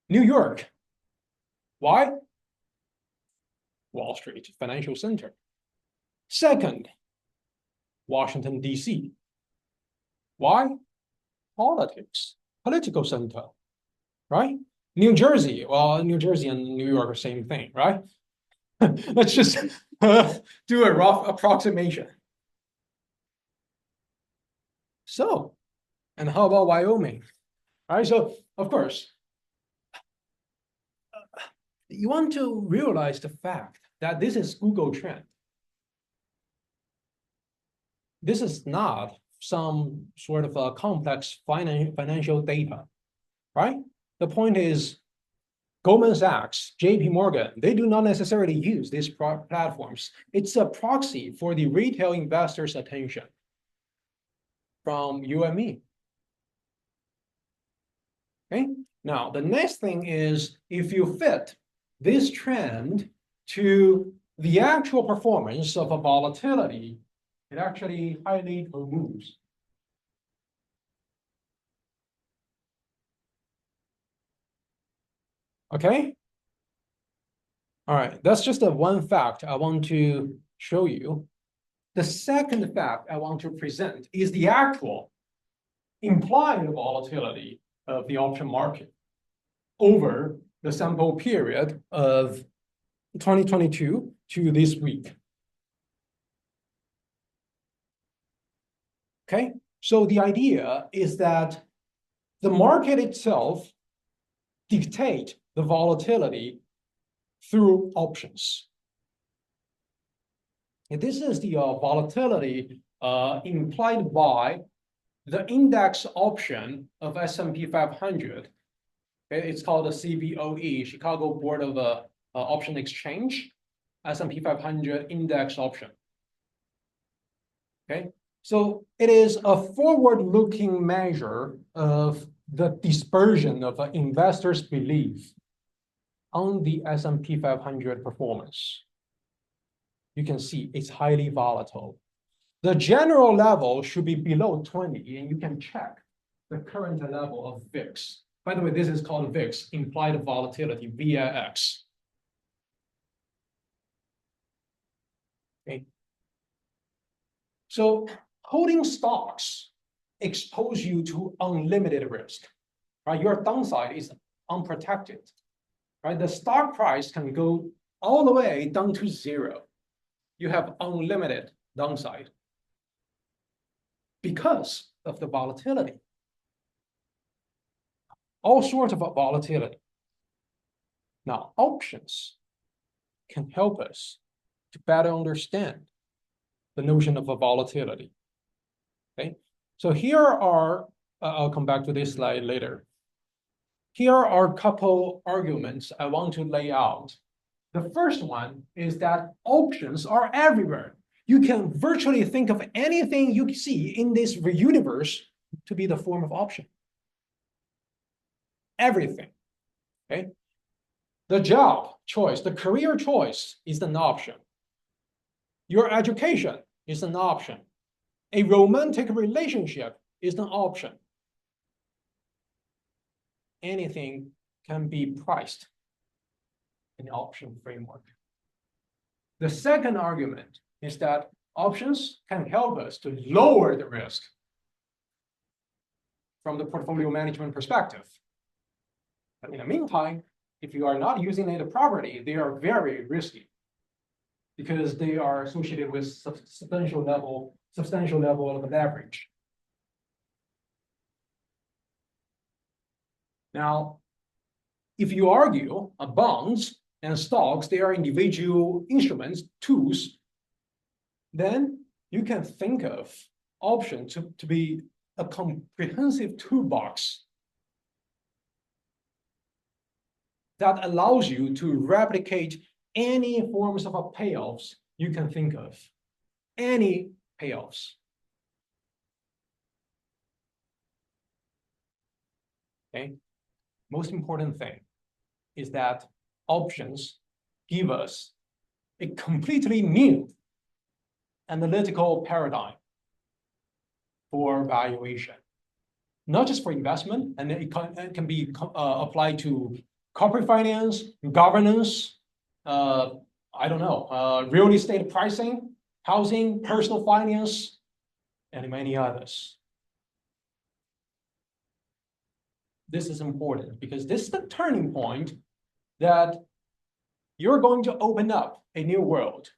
New York. Why? Wall Street, financial center. Second, Washington, D.C. Why? Politics, political center, right? New Jersey, well, New Jersey and New York are the same thing, right? Let's just do a rough approximation. So, and how about Wyoming? All right, so of course, you want to realize the fact that this is Google trend. This is not some sort of a complex financial data, right? The point is, Goldman Sachs, JP Morgan, they do not necessarily use these platforms. It's a proxy for the retail investors' attention from you and me. Okay, now the next thing is, if you fit this trend to the actual performance of a volatility, it actually highly moves. Okay. All right, that's just one fact I want to show you. The second fact I want to present is the actual implied volatility of the option market over the sample period of 2022 to this week. Okay, so the idea is that the market itself dictates the volatility through options. And this is the volatility implied by the index option of S&P 500. Okay, it's called the CBOE, Chicago Board of Option Exchange, S&P 500 index option. Okay, so it is a forward-looking measure of the dispersion of investors' belief on the S&P 500 performance. You can see it's highly volatile. The general level should be below 20, and you can check the current level of VIX. By the way, this is called VIX, implied volatility, VIX. Okay. So holding stocks expose you to unlimited risk, right? Your downside is unprotected, right? The stock price can go all the way down to zero. You have unlimited downside because of the volatility. All sorts of volatility. Now, options can help us to better understand the notion of a volatility. Okay, so here are, I'll come back to this slide later. Here are a couple arguments I want to lay out. The first one is that options are everywhere. You can virtually think of anything you see in this universe to be the form of option. Everything, okay? The job choice, the career choice is an option. Your education is an option. A romantic relationship is an option. Anything can be priced in the option framework. The second argument is that options can help us to lower the risk from the portfolio management perspective. But in the meantime, if you are not using it properly, they are very risky because they are associated with substantial level of leverage. Now, if you argue bonds and stocks, they are individual instruments, tools, then you can think of options to be a comprehensive toolbox that allows you to replicate any forms of payoffs you can think of any payoffs. Okay. Most important thing is that options give us a completely new analytical paradigm for valuation, not just for investment, and it can be applied to corporate finance, governance, I don't know, real estate pricing, housing, personal finance, and many others. This is important because this is the turning point that you're going to open up a new world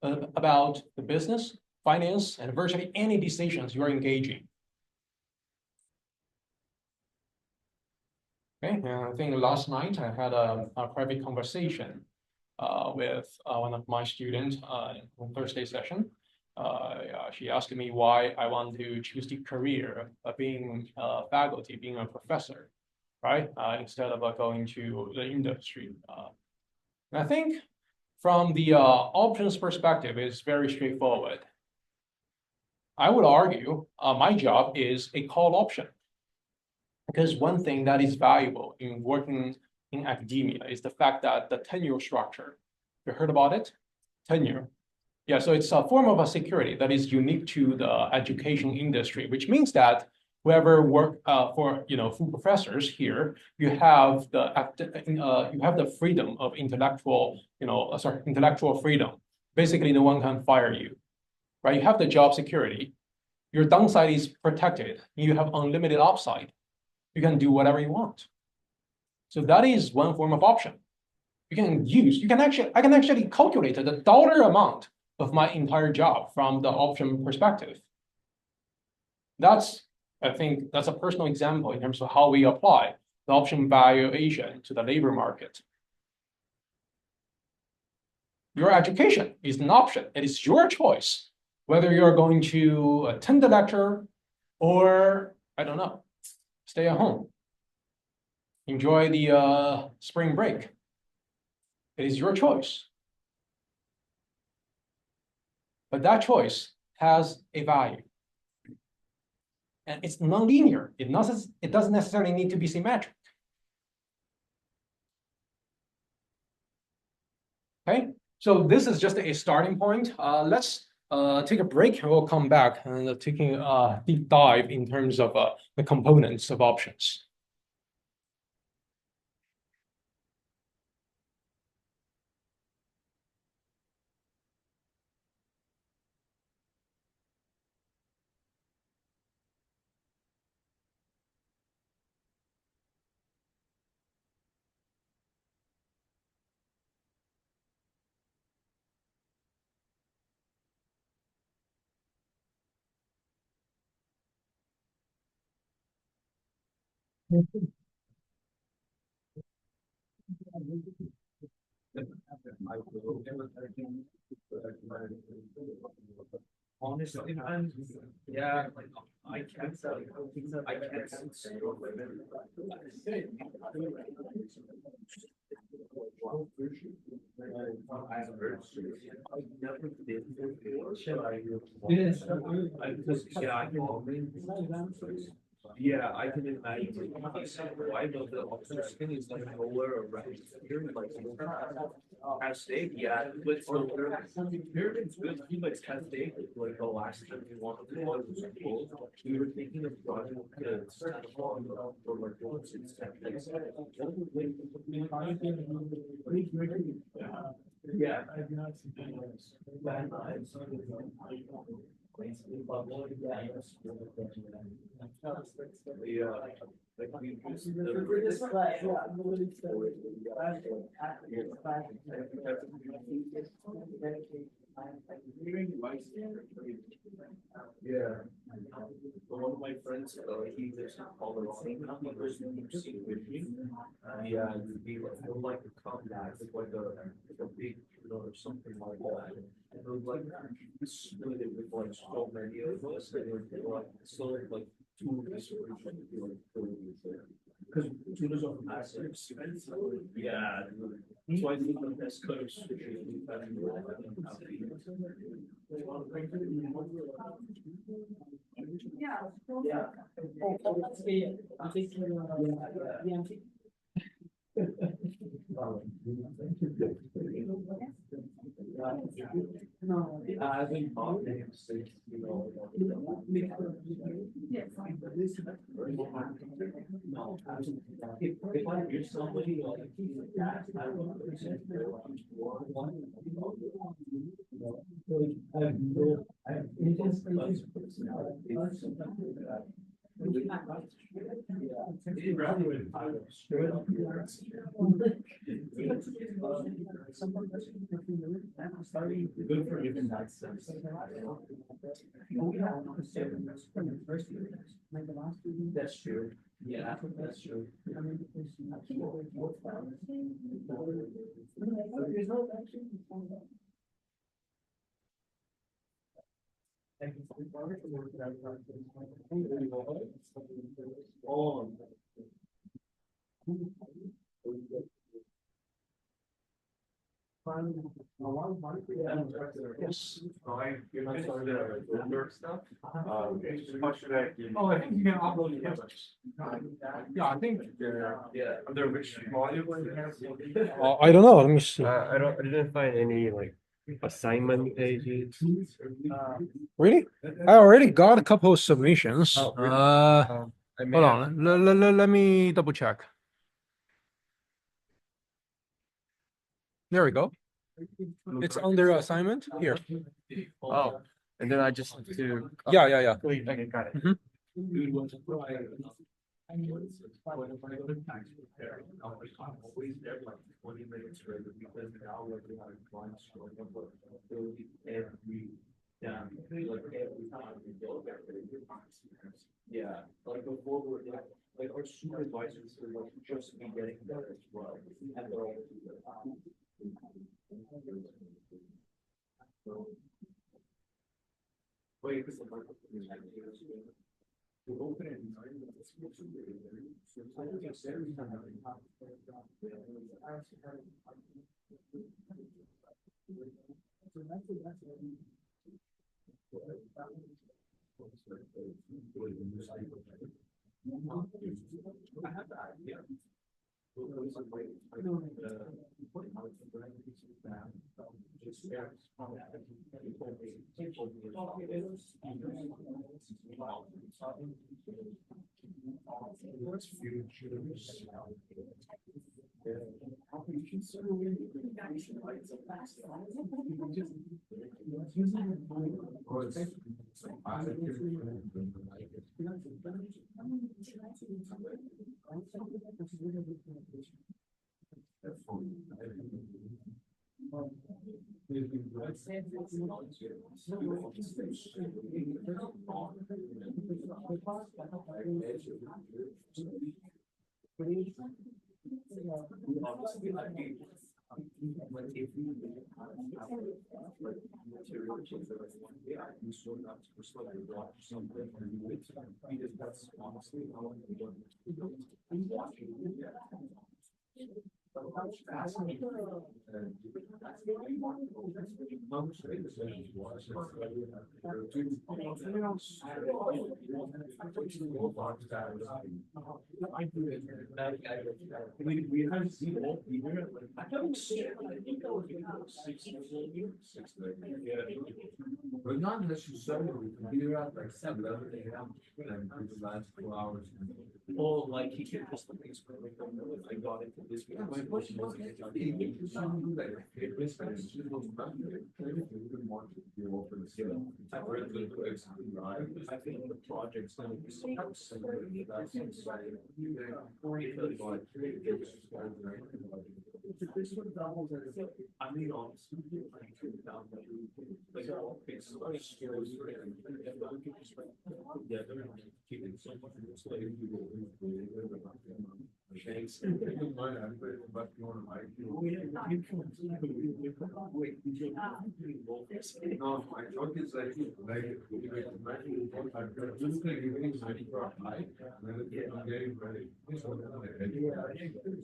about the business, finance, and virtually any decisions you're engaging. Okay, and I think last night I had a private conversation with one of my students on Thursday session. She asked me why I want to choose the career of being faculty, being a professor, right? Instead of going to the industry. And I think from the options perspective, it's very straightforward. I would argue my job is a call option. Because one thing that is valuable in working in academia is the fact that the tenure structure, you heard about it? Tenure. Yeah, so it's a form of a security that is unique to the education industry, which means that whoever work for full professors here, you have the freedom of intellectual freedom. Basically, no one can fire you, right? You have the job security. Your downside is protected. You have unlimited upside. You can do whatever you want. So that is one form of option. I can actually calculate the dollar amount of my entire job from the option perspective. I think that's a personal example in terms of how we apply the option valuation to the labor market. Your education is an option. It is your choice whether you're going to attend the lecture or, I don't know, stay at home. Enjoy the spring break. It is your choice. But that choice has a value. And it's nonlinear. It doesn't necessarily need to be symmetric. Okay, so this is just a starting point. Let's take a break and we'll come back and taking a deep dive in terms of the components of options. Honestly, man, yeah, I can't sell. I can't sell. Yeah, I can imagine. Why the opposite skin is like lower around here, like as state, yeah, but so pyramid's good, but as state, like the last time we wanted to go to school, we were thinking of joining the for like once it's yeah. Yeah, like we use yeah. One of my friends, he lives in Colorado. He lives in Deep Sea with me. Yeah, he would like to come back with like a big, or something like that. And it was like split it with like so many of us, and it was like still like two of us were like Because tuners are massive. Yeah. So I think the best cutters. No, I think. If I hear somebody like that, I would. Good for even that sense. That's true. Yeah, that's true. Oh. Yes. You're not starting the stuff? How should I? Oh, I think you can upload the images. Yeah, I think. Yeah. Under which module? I don't know. Let me see. I didn't find any like assignment pages. Really? I already got a couple of submissions. Oh, really? I may Hold have- on. Let me double check. There we go. It's under assignment here. Oh, and then I just have to. Yeah. Click. Okay, got it. Dude, what's always there like 20 minutes early because now we're doing our lunch or every time we go there. Yeah, like before we're like our supervisors are like just be getting there as well. And they're all. Wait, because to open it. I have that, yeah. We haven't seen all either. I don't see it. But not necessarily. Be around like 7 a.m. and for the last 2 hours. Oh, like he can just the things where I got into this. My question was, I think the project's gonna be so I mean, honestly, like all bits of skills and we can just like put together and keep it so much.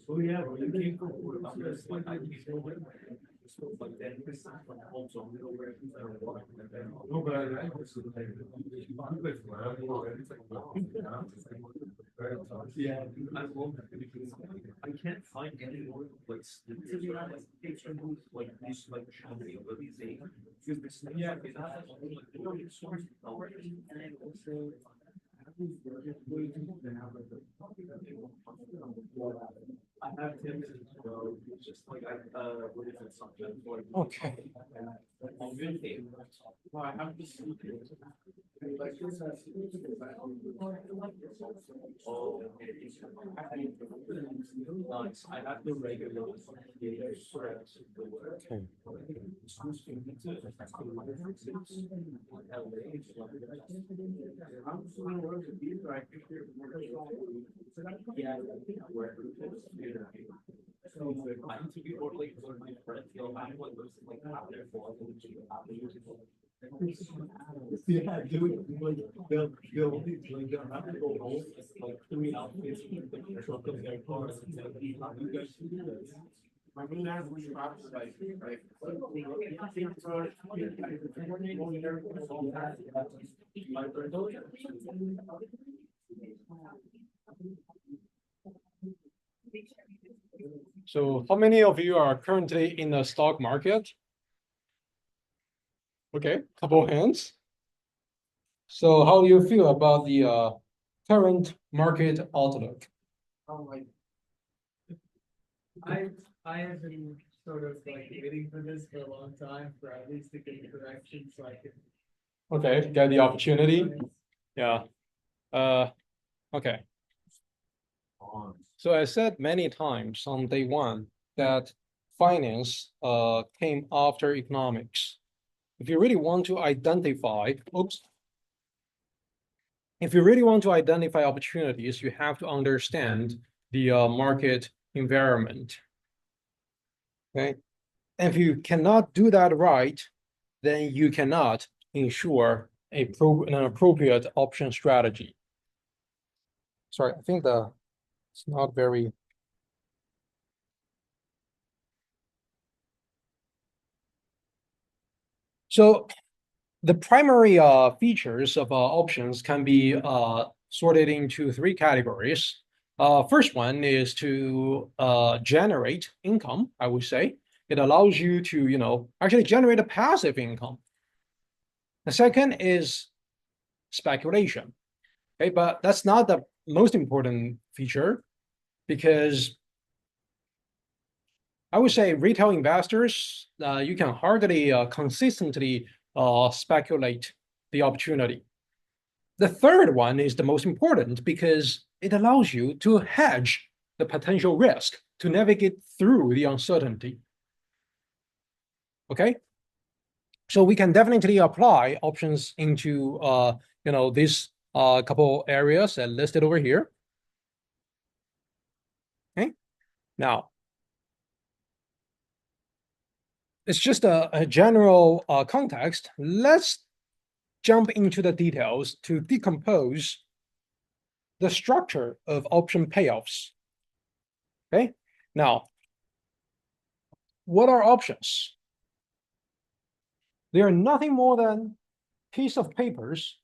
Oh, yeah, when you came from I'm just like, I used to like then from home, so I'm gonna wear. No, but I was like. Yeah, I love that because I can't find anyone like like these like shopping or these things. Because this yeah, it's not like source and then also I have Tim's as well, it's just like what is it, something like. Okay. Well, I have to see it. Like this has. Oh, nice, I have the regular. Yeah. I need to be more like my friends, you know, I'm one of those like out there for yeah, dude, like they'll like they'll have to go home like 3 outfits in the truck of their cars and say, "Hey, how do you guys do this?" My main ass was right, right. So how many of you are currently in the stock market? Okay, couple hands. So how do you feel about the current market outlook? Like, I have been sort of like waiting for this for a long time for at least a good correction so I can. Okay, get the opportunity. Yeah. Okay. So I said many times on day one that finance came after economics. If you really want to identify, if you really want to identify opportunities, you have to understand the market environment. Okay. And if you cannot do that right, then you cannot ensure an appropriate option strategy. Sorry, I think it's not very. So the primary features of options can be sorted into 3 categories. First one is to generate income, I would say. It allows you to, actually generate a passive income. The second is speculation. Okay, but that's not the most important feature because I would say retail investors, you can hardly consistently speculate the opportunity. The third one is the most important because it allows you to hedge the potential risk to navigate through the uncertainty. Okay, so we can definitely apply options into these couple areas and listed over here. Okay, now it's just a general context. Let's jump into the details to decompose the structure of option payoffs. Okay, now what are options? They are nothing more than piece of papers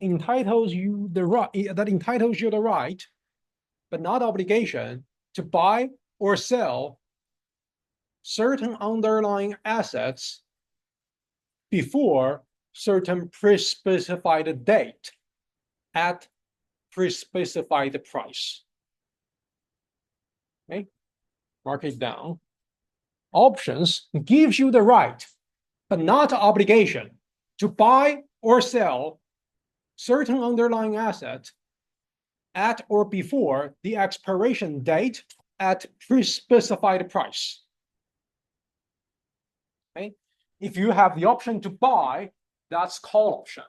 entitles you the right, but not obligation to buy or sell certain underlying assets before certain pre-specified date at pre-specified price. Okay, mark it down. Options gives you the right, but not obligation to buy or sell certain underlying assets at or before the expiration date at pre-specified price. Okay, if you have the option to buy, that's call option.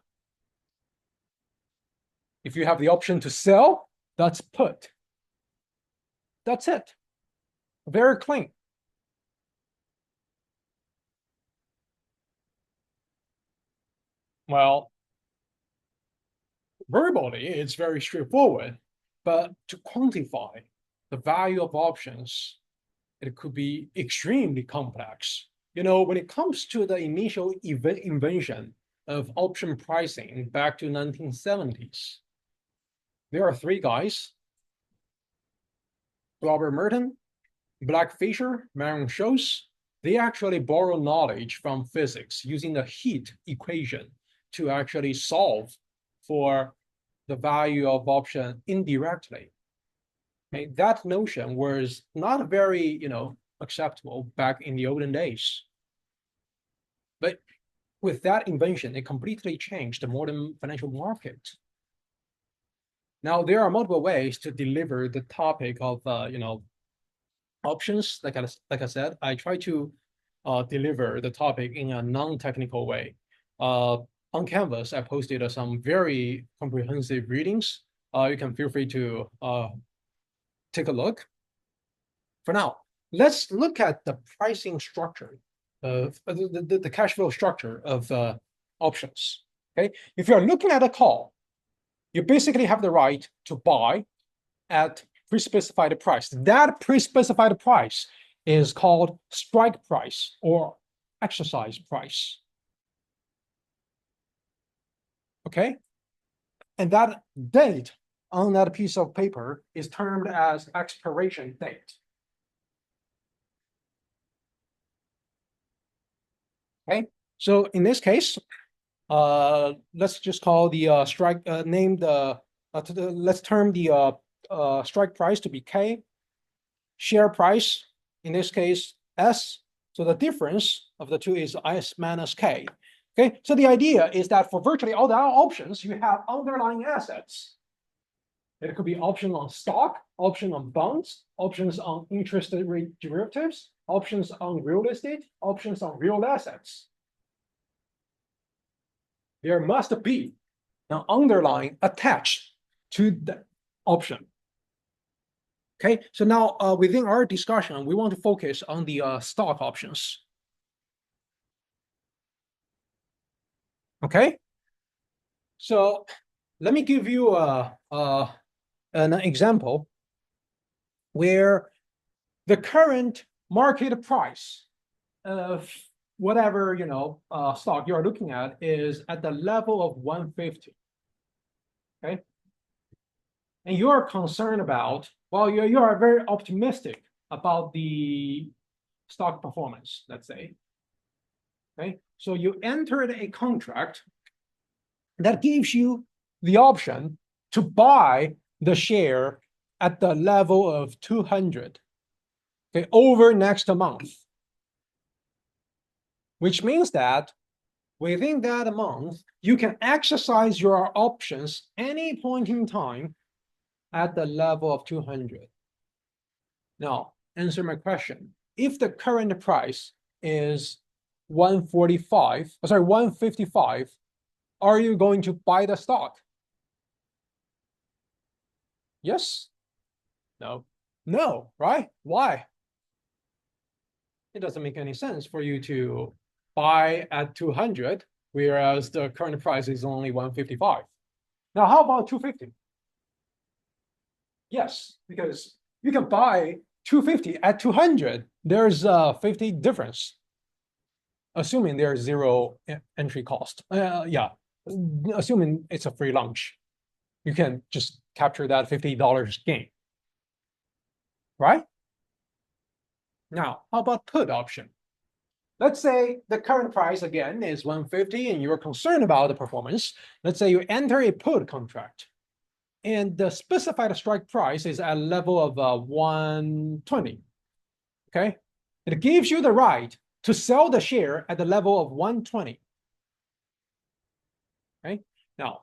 If you have the option to sell, that's put. That's it. Very clean. Well, verbally, it's very straightforward, but to quantify the value of options, it could be extremely complex. When it comes to the initial invention of option pricing back to 1970s, there are three guys: Robert Merton, Black Fisher, Marion Scholes. They actually borrow knowledge from physics using the heat equation to actually solve for the value of option indirectly. Okay, that notion was not very, acceptable back in the olden days. But with that invention, it completely changed the modern financial market. Now, there are multiple ways to deliver the topic of, options. Like I said, I try to deliver the topic in a non-technical way. On Canvas, I posted some very comprehensive readings. You can feel free to take a look. For now, let's look at the pricing structure of the cash flow structure of options. Okay, if you're looking at a call, you basically have the right to buy at pre-specified price. That pre-specified price is called strike price or exercise price. Okay, and that date on that piece of paper is termed as expiration date. Okay, so in this case, let's just call the strike let's term the strike price to be K, share price in this case S. So the difference of the two is S minus K. Okay, so the idea is that for virtually all the options, you have underlying assets. It could be option on stock, option on bonds, options on interest rate derivatives, options on real estate, options on real assets. There must be an underlying attached to the option. Okay, so now within our discussion, we want to focus on the stock options. Okay, so let me give you an example where the current market price of whatever stock you're looking at is at the level of 150. Okay, and you're concerned about, well, you are very optimistic about the stock performance, let's say. Okay, so you entered a contract that gives you the option to buy the share at the level of 200, okay, over next month, which means that within that month, you can exercise your options any point in time at the level of 200. Now, answer my question. If the current price is 155, are you going to buy the stock? Yes? No? No, right? Why? It doesn't make any sense for you to buy at 200, whereas the current price is only 155. Now, how about 250? Yes, because you can buy 250 at 200. There's a 50 difference, assuming there's zero entry cost. Yeah, assuming it's a free lunch, you can just capture that $50 gain, right? Now, how about put option? Let's say the current price again is 150 and you're concerned about the performance. Let's say you enter a put contract and the specified strike price is at a level of 120. Okay, it gives you the right to sell the share at the level of 120. Okay, now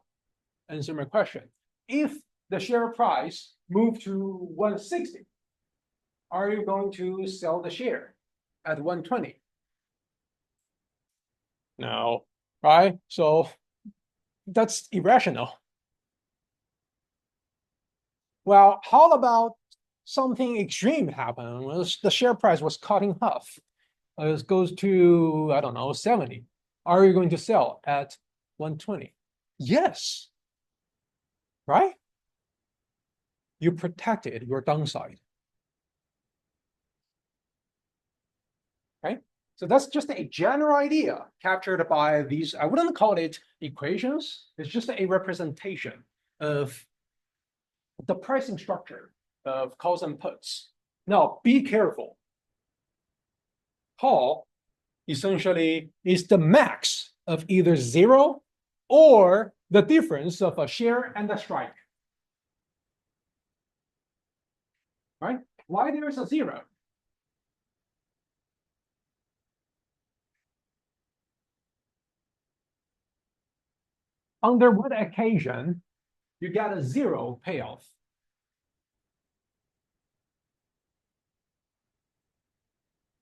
answer my question. If the share price moved to 160, are you going to sell the share at 120? No, right? So that's irrational. Well, how about something extreme happened, the share price was cut in half. It goes to, I don't know, 70. Are you going to sell at 120? Yes. Right? You protected your downside. Right? So that's just a general idea captured by these, I wouldn't call it equations. It's just a representation of the pricing structure of calls and puts. Now, be careful. Call essentially is the max of either 0 or the difference of a share and a strike. Right? Why there is a 0? Under what occasion you get a 0 payoff?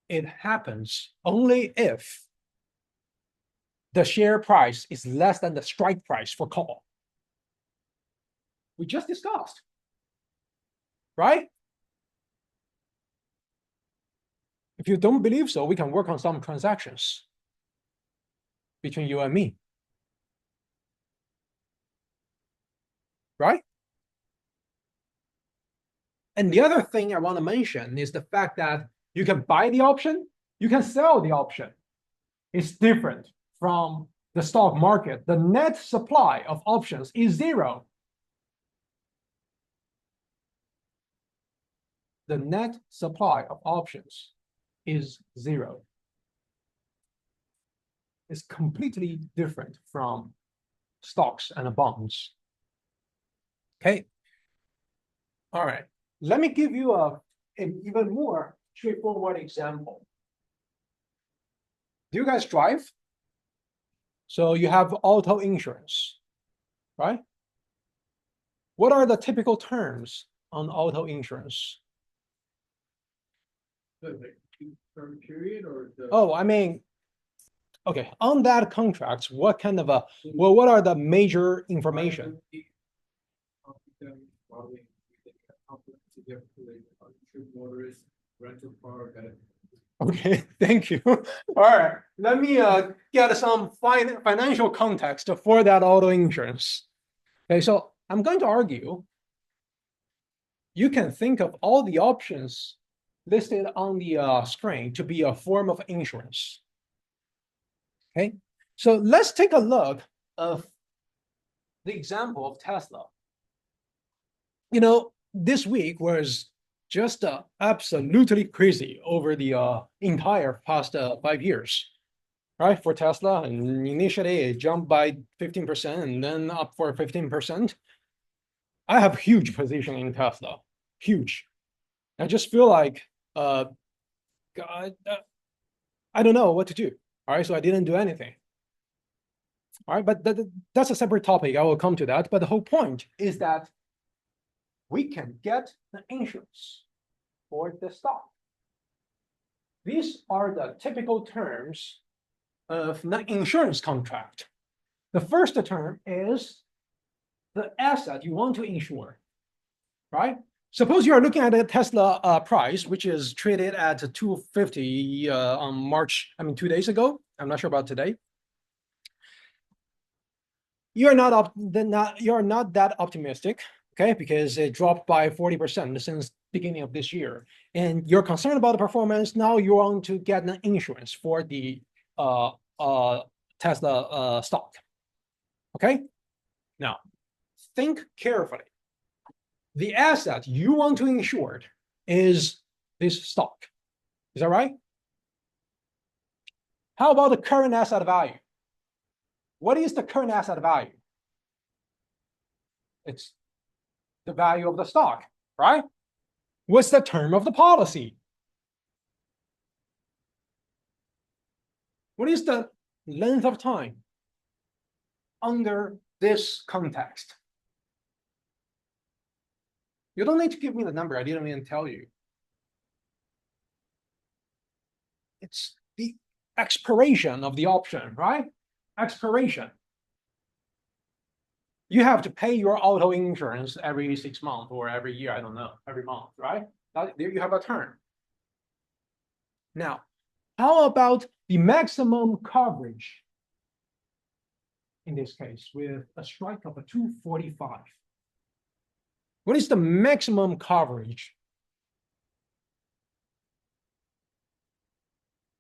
It happens only if the share price is less than the strike price for call. We just discussed, right? If you don't believe so, we can work on some transactions between you and me. Right? And the other thing I want to mention is the fact that you can buy the option, you can sell the option. It's different from the stock market. The net supply of options is 0. The net supply of options is 0. It's completely different from stocks and bonds. Okay. All right. Let me give you an even more straightforward example. Do you guys drive? So you have auto insurance, right? What are the typical terms on auto insurance? The term period or the? Oh, I mean, okay, on that contract, what kind of well, what are the major information? Okay, thank you. All right, let me get some financial context for that auto insurance. Okay, so I'm going to argue you can think of all the options listed on the screen to be a form of insurance. Okay, so let's take a look of the example of Tesla. You know, this week was just absolutely crazy over the entire past 5 years, right? For Tesla, and initially it jumped by 15% and then up for 15%. I have huge position in Tesla, huge. I just feel like, God, I don't know what to do. All right, so I didn't do anything. All right, but that's a separate topic. I will come to that. But the whole point is that we can get the insurance for the stock. These are the typical terms of the insurance contract. The first term is the asset you want to insure, right? Suppose you are looking at a Tesla price, which is traded at 250 on March, 2 days ago. I'm not sure about today. You're not that optimistic, okay? Because it dropped by 40% since beginning of this year, and you're concerned about the performance. Now you want to get an insurance for the Tesla stock. Okay. Now, think carefully. The asset you want to insure is this stock. Is that right? How about the current asset value? What is the current asset value? It's the value of the stock, right? What's the term of the policy? What is the length of time under this context? You don't need to give me the number. I didn't even tell you. It's the expiration of the option, right? Expiration. You have to pay your auto insurance every 6 months or every year, I don't know, every month, right? There you have a term. Now, how about the maximum coverage? In this case, with a strike of a 245. What is the maximum coverage?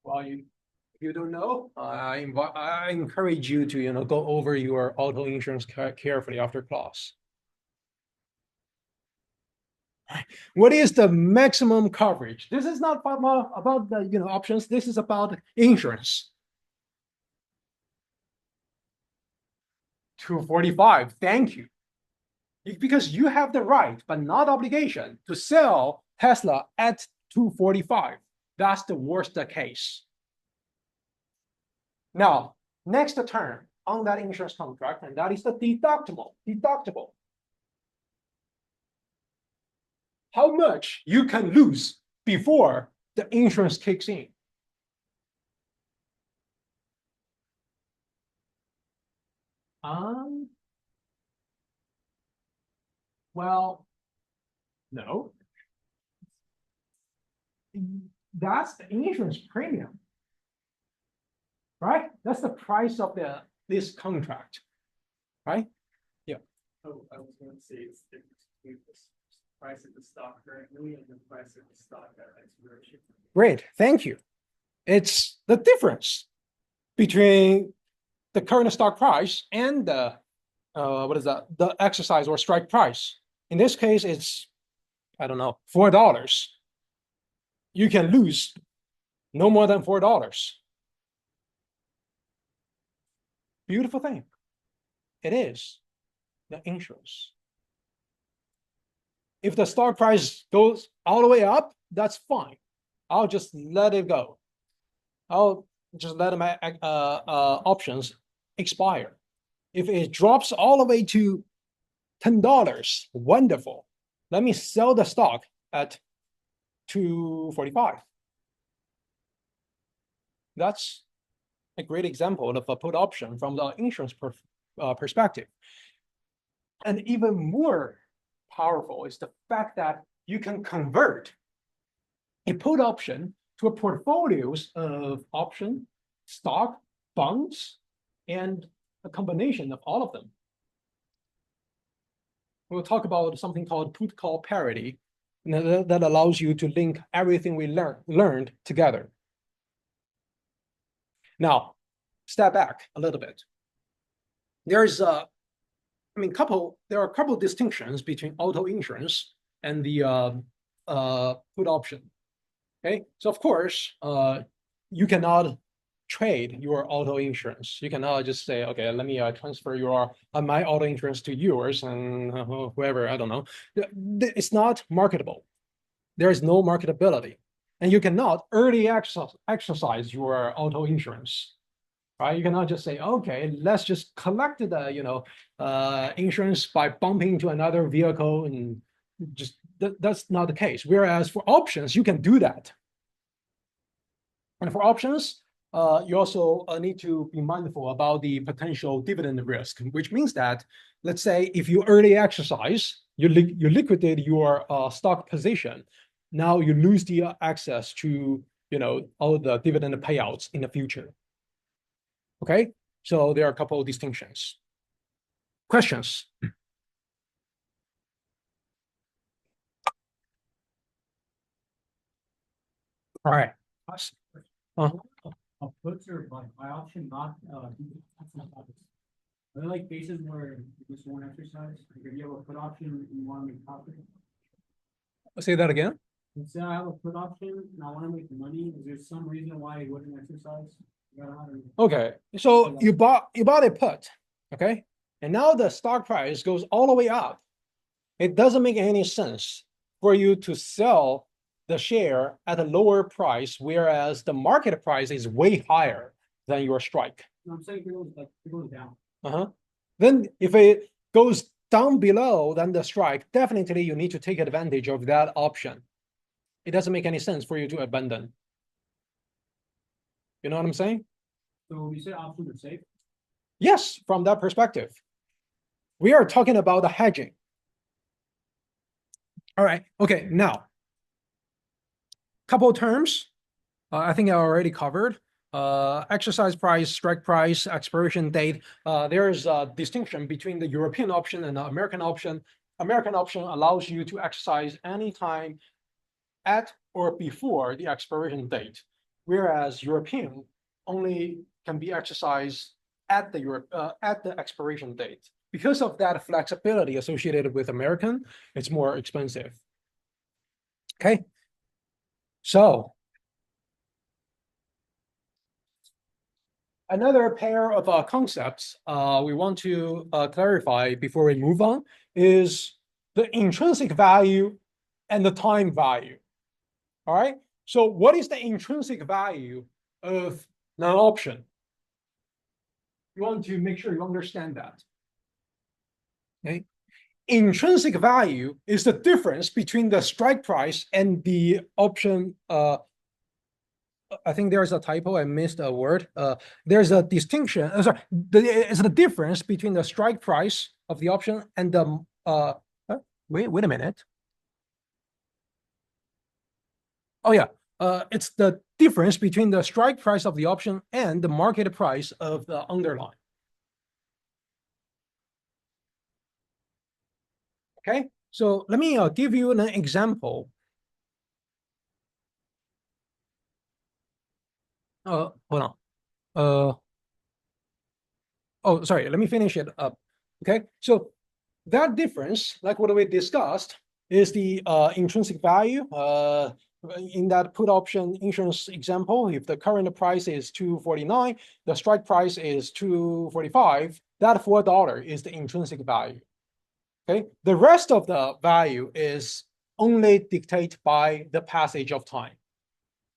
Well, if you don't know, I encourage you to go over your auto insurance carefully after class. What is the maximum coverage? This is not about the options. This is about insurance. 245. Thank you. Because you have the right, but not obligation, to sell Tesla at 245. That's the worst case. Now, next term on that insurance contract, and that is the deductible. Deductible. How much you can lose before the insurance kicks in. Well, no. That's the insurance premium, right? That's the price of this contract, right? Yeah. Oh, I was going to say it's different between the price of the stock currently and the price of the stock at expiration. Great, thank you. It's the difference between the current stock price and the the exercise or strike price. In this case, it's, I don't know, $4. You can lose no more than $4. Beautiful thing. It is the insurance. If the stock price goes all the way up, that's fine. I'll just let it go. I'll just let my options expire. If it drops all the way to $10, wonderful. Let me sell the stock at 245. That's a great example of a put option from the insurance perspective. And even more powerful is the fact that you can convert a put option to a portfolios of option, stock, bonds, and a combination of all of them. We'll talk about something called put call parity that allows you to link everything we learned together. Now, step back a little bit. There are a couple of distinctions between auto insurance and the put option. Okay, so of course, you cannot trade your auto insurance. You cannot just say, okay, let me transfer my auto insurance to yours and whoever, I don't know. It's not marketable. There is no marketability. And you cannot early exercise your auto insurance, right? You cannot just say, okay, let's just collect the insurance by bumping into another vehicle, and just that's not the case. Whereas for options, you can do that. And for options, you also need to be mindful about the potential dividend risk, which means that, let's say, if you early exercise, you liquidate your stock position. Now you lose the access to all the dividend payouts in the future. Okay, so there are a couple of distinctions. Questions? All right. Puts or buy option not are there like cases where you just won't exercise? Like if you have a put option and you want to make profit? Say that again. Let's say I have a put option and I want to make money. Is there some reason why you wouldn't exercise? Okay, so you bought a put, okay, and now the stock price goes all the way up. It doesn't make any sense for you to sell the share at a lower price, whereas the market price is way higher than your strike. No, I'm saying it goes down. Then if it goes down below than the strike, definitely you need to take advantage of that option. It doesn't make any sense for you to abandon. You know what I'm saying? So you said options are safe? Yes, from that perspective. We are talking about the hedging. All right, okay, now, couple terms, I think I already covered. Exercise price, strike price, expiration date. There is a distinction between the European option and the American option. American option allows you to exercise anytime at or before the expiration date, whereas European only can be exercised at the expiration date. Because of that flexibility associated with American, it's more expensive. Okay, so another pair of concepts we want to clarify before we move on is the intrinsic value and the time value. All right. So what is the intrinsic value of an option? You want to make sure you understand that. Okay. Intrinsic value is the difference between the strike price and the option. I think there's a typo. I missed a word. There's a distinction. Sorry, it's the difference between the strike price of the option and the. Wait a minute. Oh yeah, it's the difference between the strike price of the option and the market price of the underlying. Okay, so let me give you an example. Hold on. Oh, sorry. Let me finish it up. Okay, so that difference, like what we discussed, is the intrinsic value. In that put option insurance example, if the current price is $2.49, the strike price is $2.45, that $4 is the intrinsic value. Okay, the rest of the value is only dictated by the passage of time.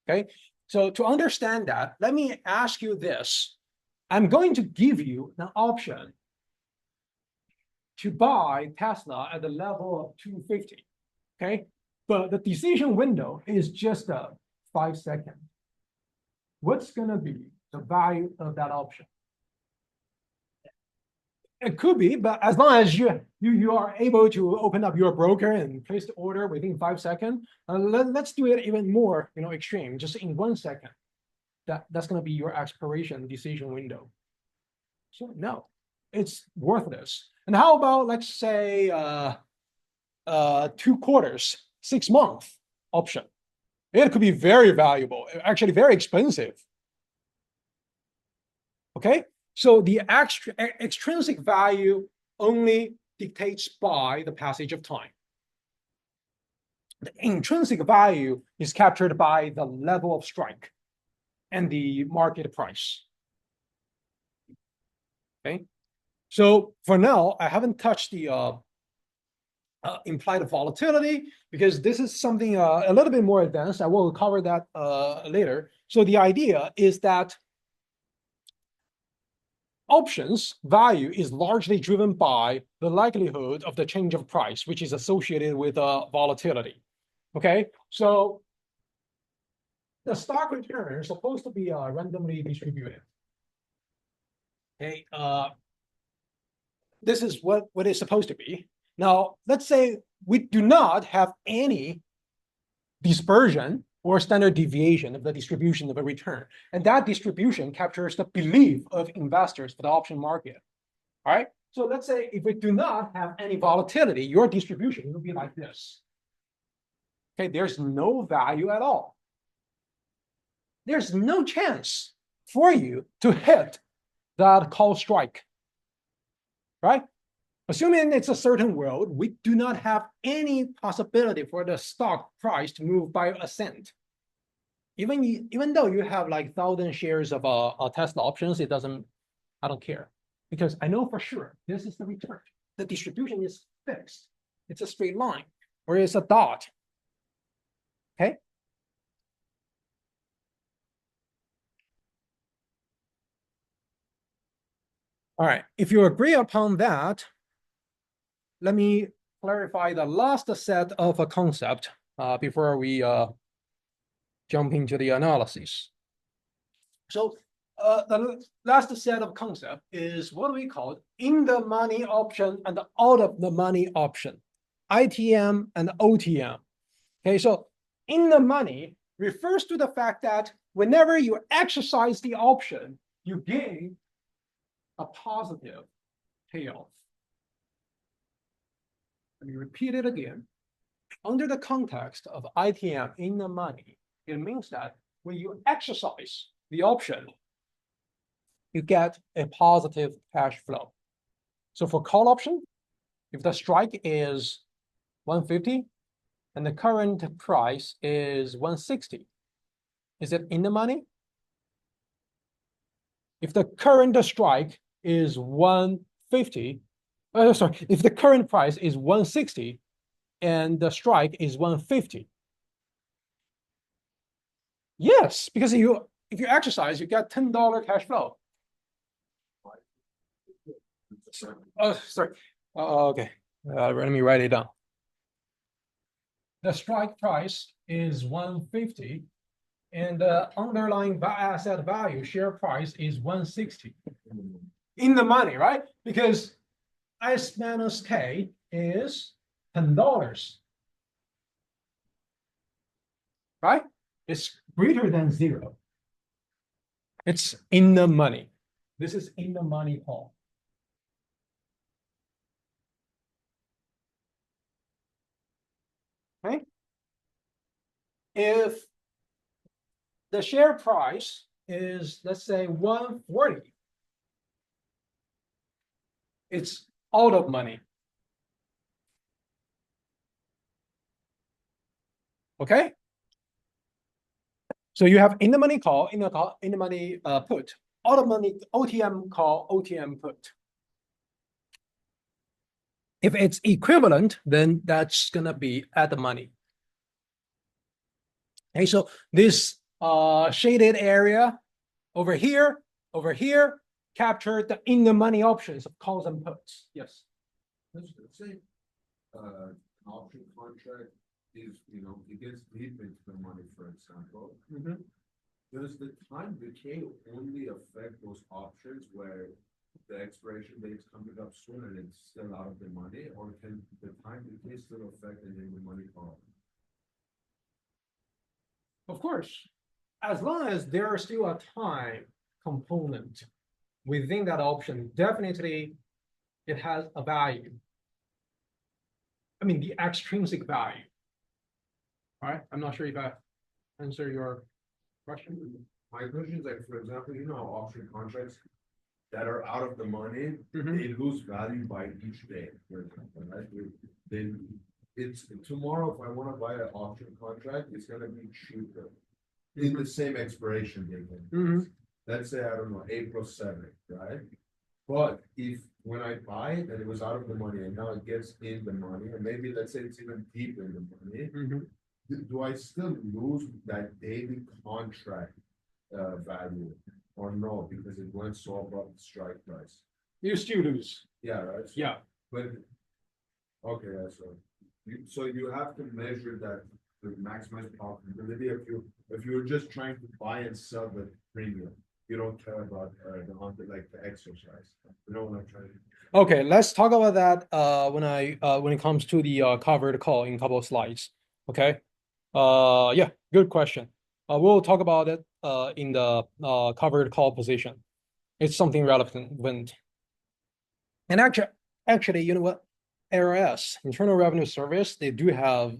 Okay, so to understand that, let me ask you this. I'm going to give you an option to buy Tesla at the level of 250. Okay, but the decision window is just 5 seconds. What's going to be the value of that option? It could be, but as long as you are able to open up your broker and place the order within 5 seconds, let's do it even more, extreme, just in 1 second. That's going to be your expiration decision window. So no, it's worthless. And how about, let's say, 2 quarters, 6 month option? It could be very valuable, actually very expensive. Okay, so the extrinsic value only dictates by the passage of time. The intrinsic value is captured by the level of strike and the market price. Okay, so for now, I haven't touched the implied volatility because this is something a little bit more advanced. I will cover that later. So the idea is that options value is largely driven by the likelihood of the change of price, which is associated with volatility. Okay, so the stock return is supposed to be randomly distributed. Okay, this is what it's supposed to be. Now, let's say we do not have any dispersion or standard deviation of the distribution of a return. And that distribution captures the belief of investors for the option market. All right. So let's say if we do not have any volatility, your distribution will be like this. Okay, there's no value at all. There's no chance for you to hit that call strike. Right? Assuming it's a certain world, we do not have any possibility for the stock price to move by a cent. Even though you have like 1,000 shares of Tesla options, I don't care. Because I know for sure this is the return. The distribution is fixed. It's a straight line, or it's a dot. Okay? All right, if you agree upon that, let me clarify the last set of a concept before we jump into the analysis. So the last set of concept is what we call in the money option and out of the money option, ITM and OTM. Okay, so in the money refers to the fact that whenever you exercise the option, you gain a positive payoff. Let me repeat it again. Under the context of ITM in the money, it means that when you exercise the option, you get a positive cash flow. So for call option, if the strike is 150 and the current price is 160, is it in the money? If the current strike is 150, if the current price is 160 and the strike is 150, yes, because if you exercise, you get $10 cash flow. Oh, sorry. Okay, let me write it down. The strike price is 150 and the underlying asset value share price is 160 in the money, right? Because S minus K is $10, right? It's greater than 0. It's in the money. This is in the money call. Okay. If the share price is, let's say, 140, it's out of money. Okay. So you have in the money call, in the money put, out of money OTM call, OTM put. If it's equivalent, then that's gonna be at the money. Okay, so this shaded area over here, capture the in the money options of calls and puts. Yes. Let's say, an option contract is, it gets deep into the money, for example. Does the time decay only affect those options where the expiration date's coming up soon and it's still out of the money, or can the time decay still affect any of the money call? Of course, as long as there is still a time component within that option, definitely it has a value. I mean, the extrinsic value. All right, I'm not sure if I answer your question. My question is, like, for example, option contracts that are out of the money, they lose value by each day, for example, right? Then it's tomorrow, if I want to buy an option contract, it's gonna be cheaper in the same expiration date. Let's say, I don't know, April 7th, right? But if when I buy it and it was out of the money and now it gets in the money, and maybe let's say it's even deep in the money, do I still lose that daily contract value or no, because it went so above the strike price? You still lose. Yeah, right. Yeah. But okay, so you have to measure that to maximize profitability. If you're just trying to buy and sell the premium, you don't care about the exercise. You know what I'm trying to do? Okay, let's talk about that when it comes to the covered call in a couple of slides. Okay. Yeah, good question. We'll talk about it in the covered call position. It's something relevant. And actually, you know what? IRS, Internal Revenue Service, they do have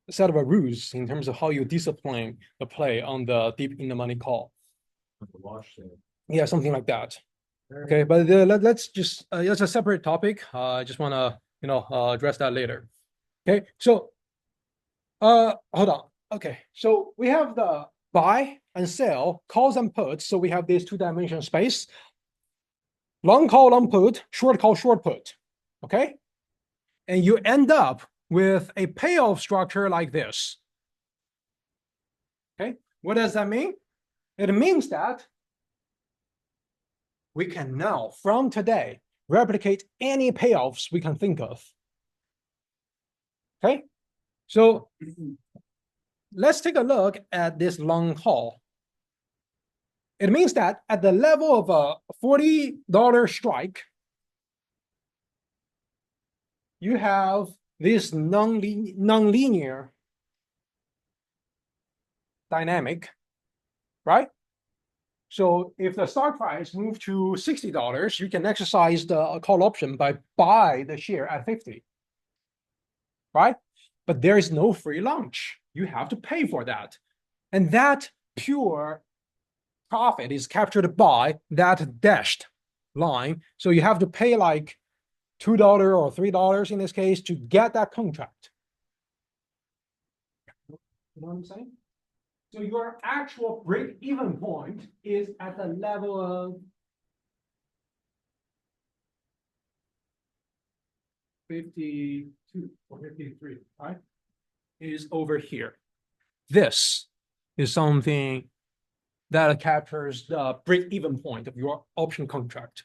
a set of rules in terms of how you discipline the play on the deep in the money call. Yeah, something like that. Okay, but let's just it's a separate topic. I just want to address that later. Okay, so hold on. Okay, so we have the buy and sell calls and puts. So we have this two-dimensional space. Long call, long put, short call, short put. Okay, and you end up with a payoff structure like this. Okay, what does that mean? It means that we can now, from today, replicate any payoffs we can think of. Okay, so let's take a look at this long call. It means that at the level of a $40 strike, you have this non-linear dynamic, right? So if the stock price moved to $60, you can exercise the call option by buy the share at 50, right? But there is no free lunch. You have to pay for that. And that pure profit is captured by that dashed line. So you have to pay like $2 or $3 in this case to get that contract. You know what I'm saying? So your actual break-even point is at the level of 52 or 53, right? Is over here. This is something that captures the break-even point of your option contract.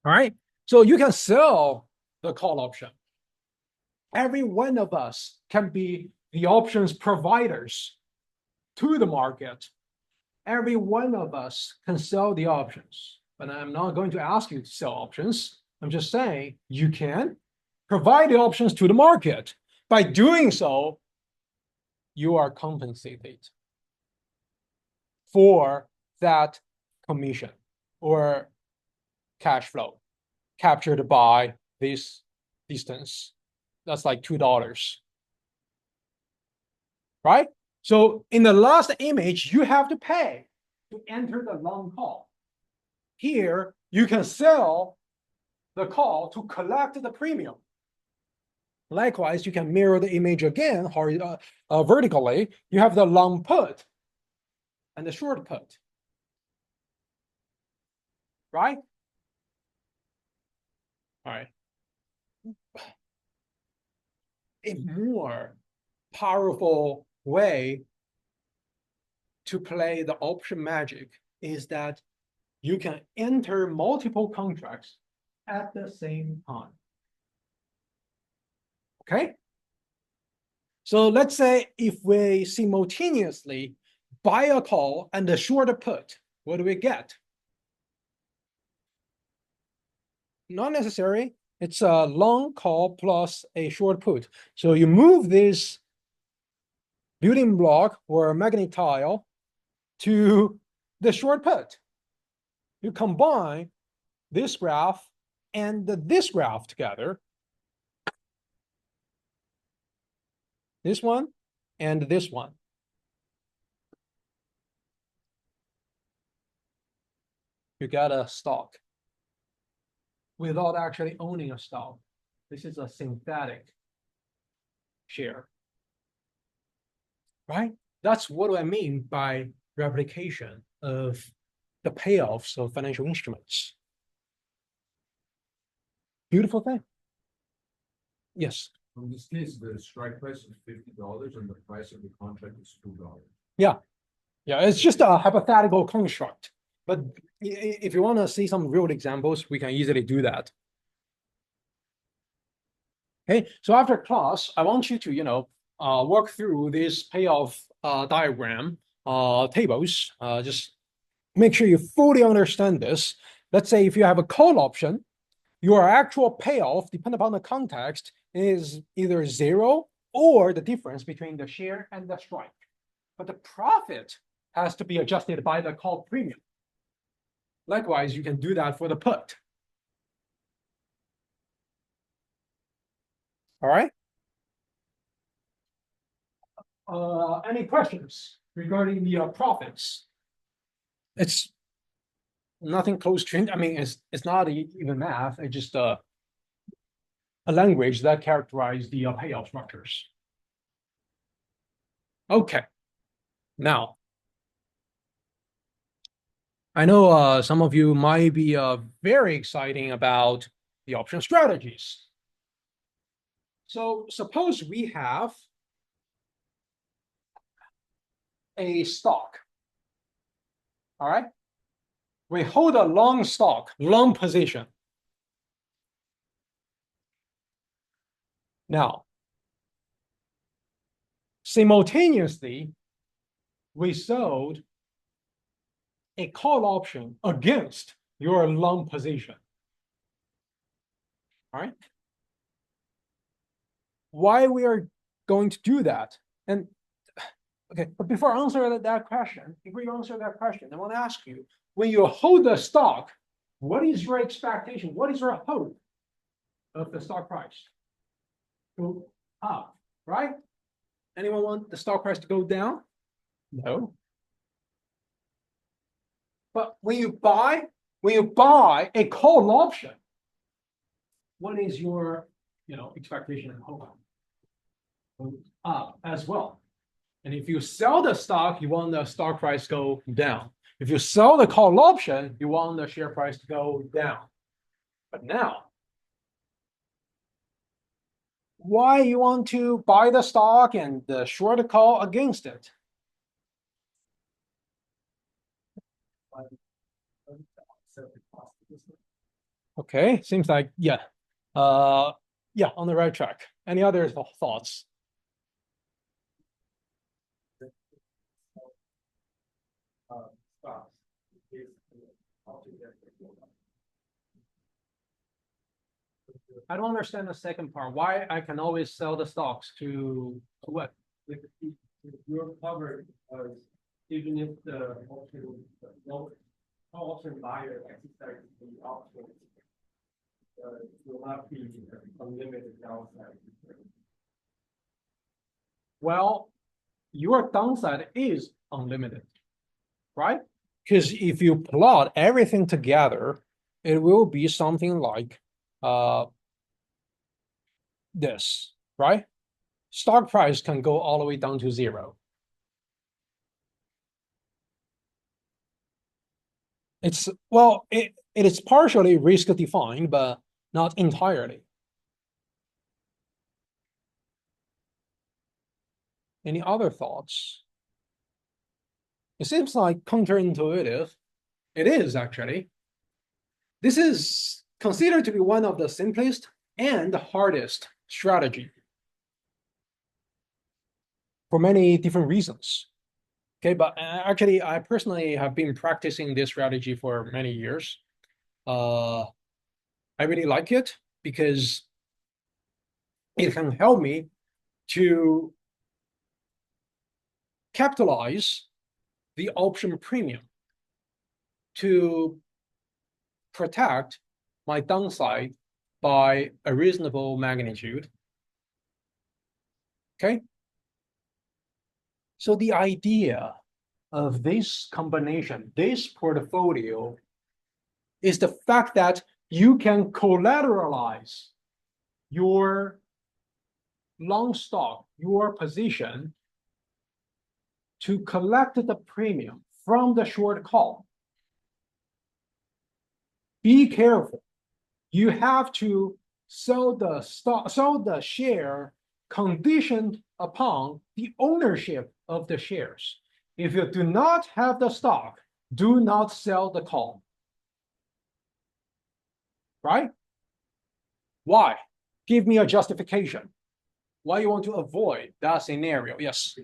All right. So you can sell the call option. Every one of us can be the options providers to the market. Every one of us can sell the options, but I'm not going to ask you to sell options. I'm just saying you can provide the options to the market. By doing so, you are compensated for that commission or cash flow captured by this distance. That's like $2, right? So in the last image, you have to pay to enter the long call. Here, you can sell the call to collect the premium. Likewise, you can mirror the image again vertically. You have the long put and the short put, right? All right. A more powerful way to play the option magic is that you can enter multiple contracts at the same time. Okay? So let's say if we simultaneously buy a call and a short put, what do we get? Not necessary. It's a long call plus a short put. So you move this building block or magnet tile to the short put. You combine this graph and this graph together. This one and this one. You got a stock without actually owning a stock. This is a synthetic share, right? That's what I mean by replication of the payoffs of financial instruments. Beautiful thing. Yes. In this case, the strike price is $50 and the price of the contract is $2. Yeah. Yeah, it's just a hypothetical construct. But if you want to see some real examples, we can easily do that. Okay, so after class, I want you to, work through this payoff diagram tables. Just make sure you fully understand this. Let's say if you have a call option, your actual payoff, depending upon the context, is either 0 or the difference between the share and the strike. But the profit has to be adjusted by the call premium. Likewise, you can do that for the put. All right. Any questions regarding the profits? It's nothing close to, I mean, it's not even math. It's just a language that characterizes the payoff structures. Okay. Now, I know some of you might be very exciting about the option strategies. So suppose we have a stock. All right. We hold a long stock, long position. Now, simultaneously, we sold a call option against your long position. All right. Why we are going to do that? And okay, but before I answer that question, I want to ask you, when you hold the stock, what is your expectation? What is your hope of the stock price? Go up, right? Anyone want the stock price to go down? No. But when you buy a call option, what is your expectation and hope? Up as well. And if you sell the stock, you want the stock price to go down. If you sell the call option, you want the share price to go down. But now, why you want to buy the stock and the short call against it? Okay, seems like yeah, on the right track. Any other thoughts? I don't understand the second part. Why I can always sell the stocks to what? You're covered, even if the option buyer exercises the option, will not be unlimited downside. Well, your downside is unlimited, right? Because if you plot everything together, it will be something like this, right? Stock price can go all the way down to 0. It is partially risk defined, but not entirely. Any other thoughts? It seems like counterintuitive. It is actually. This is considered to be one of the simplest and the hardest strategy for many different reasons. Okay, but actually, I personally have been practicing this strategy for many years. I really like it because it can help me to capitalize the option premium to protect my downside by a reasonable magnitude. Okay. So the idea of this combination, this portfolio, is the fact that you can collateralize your long stock, your position, to collect the premium from the short call. Be careful. You have to sell the share conditioned upon the ownership of the shares. If you do not have the stock, do not sell the call. Right? Why? Give me a justification. Why you want to avoid that scenario? Yes.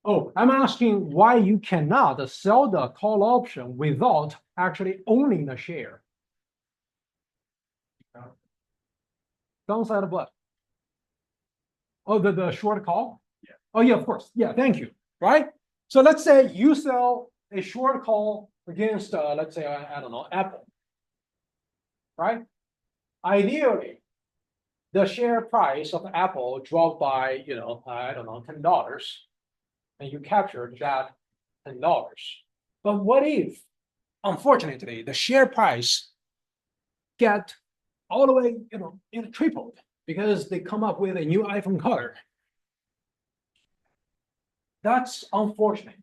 Oh, I'm asking why you cannot sell the call option without actually owning the share. Downside of what? Oh, the short call? Yeah. Oh, yeah, of course. Yeah, thank you. Right? So let's say you sell a short call against, let's say, I don't know, Apple. Right? Ideally, the share price of Apple dropped by, I don't know, $10. And you captured that $10. But what if, unfortunately, the share price get all the way, tripled because they come up with a new iPhone color? That's unfortunate.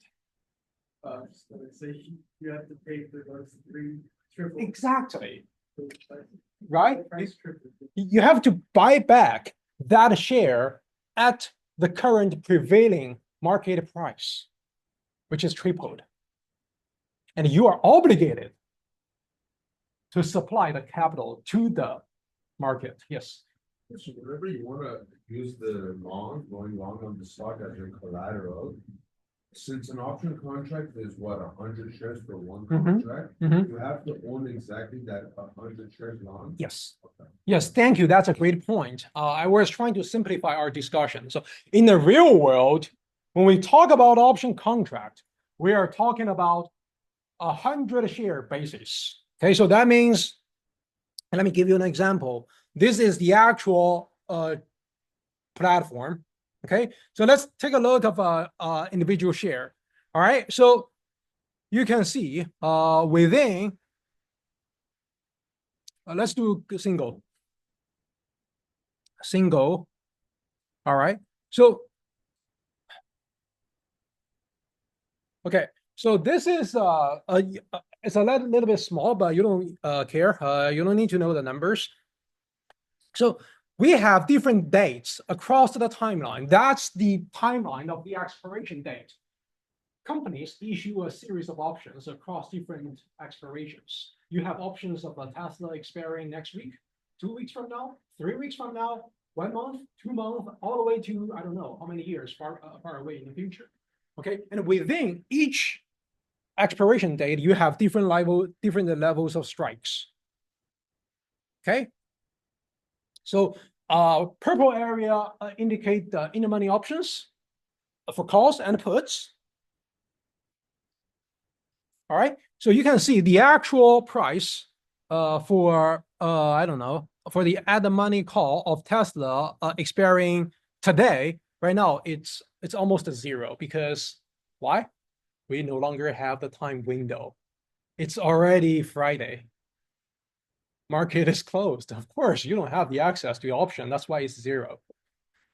So you have to pay for those triple. Exactly. Right? You have to buy back that share at the current prevailing market price, which is tripled. And you are obligated to supply the capital to the market. Yes. So whenever you want to use the going long on the stock as your collateral, since an option contract is what, 100 shares for one Mhm. contract? Mhm. You have to own exactly that 100 shares long? Yes. Okay. Yes, thank you. That's a great point. I was trying to simplify our discussion. So in the real world, when we talk about option contract, we are talking about 100 share basis. Okay, so that means, and let me give you an example. This is the actual platform. Okay, so let's take a look of a individual share. All right, so you can see within, let's do single. All right, so okay, so this is it's a little bit small, but you don't care. You don't need to know the numbers. So we have different dates across the timeline. That's the timeline of the expiration date. Companies issue a series of options across different expirations. You have options of a Tesla expiring next week, 2 weeks from now, 3 weeks from now, 1 month, 2 months, all the way to, I don't know how many years far away in the future. Okay, and within each expiration date, you have different levels of strikes. Okay, so purple area indicate the in-the-money options for calls and puts. All right, so you can see the actual price for I don't know, for the at-the-money call of Tesla expiring today. Right now, it's almost a zero because why? We no longer have the time window. It's already Friday. Market is closed. Of course, you don't have the access to the option. That's why it's zero.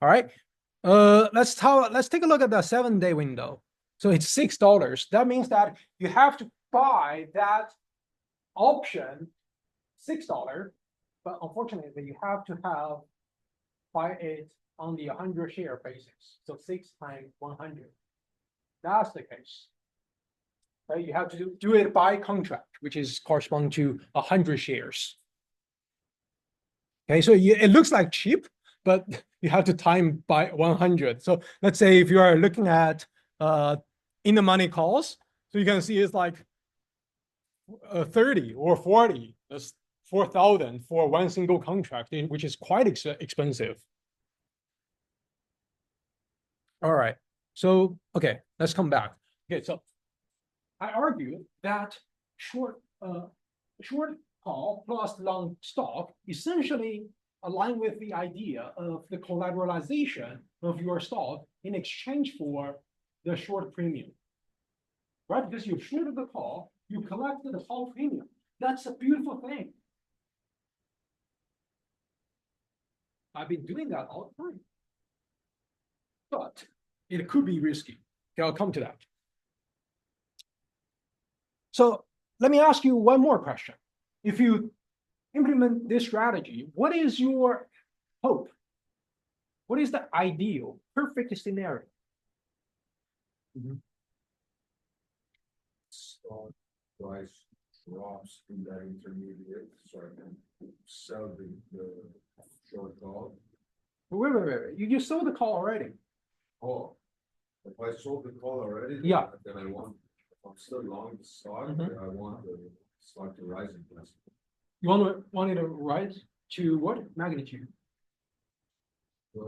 All right. Let's take a look at the 7-day window. So it's $6. That means that you have to buy that option $6, but unfortunately, you have to buy it on the 100 share basis. So 6 times 100. That's the case. Right? You have to do it by contract, which is correspond to 100 shares. Okay, so it looks like cheap, but you have to time by 100. So let's say if you are looking at in the money calls, so you can see it's like 30 or 40. That's 4,000 for one single contract, which is quite expensive. All right. So okay, let's come back. Okay, so I argue that short call plus long stop essentially align with the idea of the collateralization of your stock in exchange for the short premium, right? Because you shorted the call, you collected the call premium. That's a beautiful thing. I've been doing that all the time, but it could be risky. Okay, I'll come to that. So let me ask you one more question. If you implement this strategy, what is your hope? What is the ideal, perfect scenario? Stock price drops in that intermediate, so I can sell the short call. Wait. You sold the call already. Oh, if I sold the call already, Yeah. then I want, if I'm still long the stock, I want the stock to rise in price. You want it to rise to what magnitude? I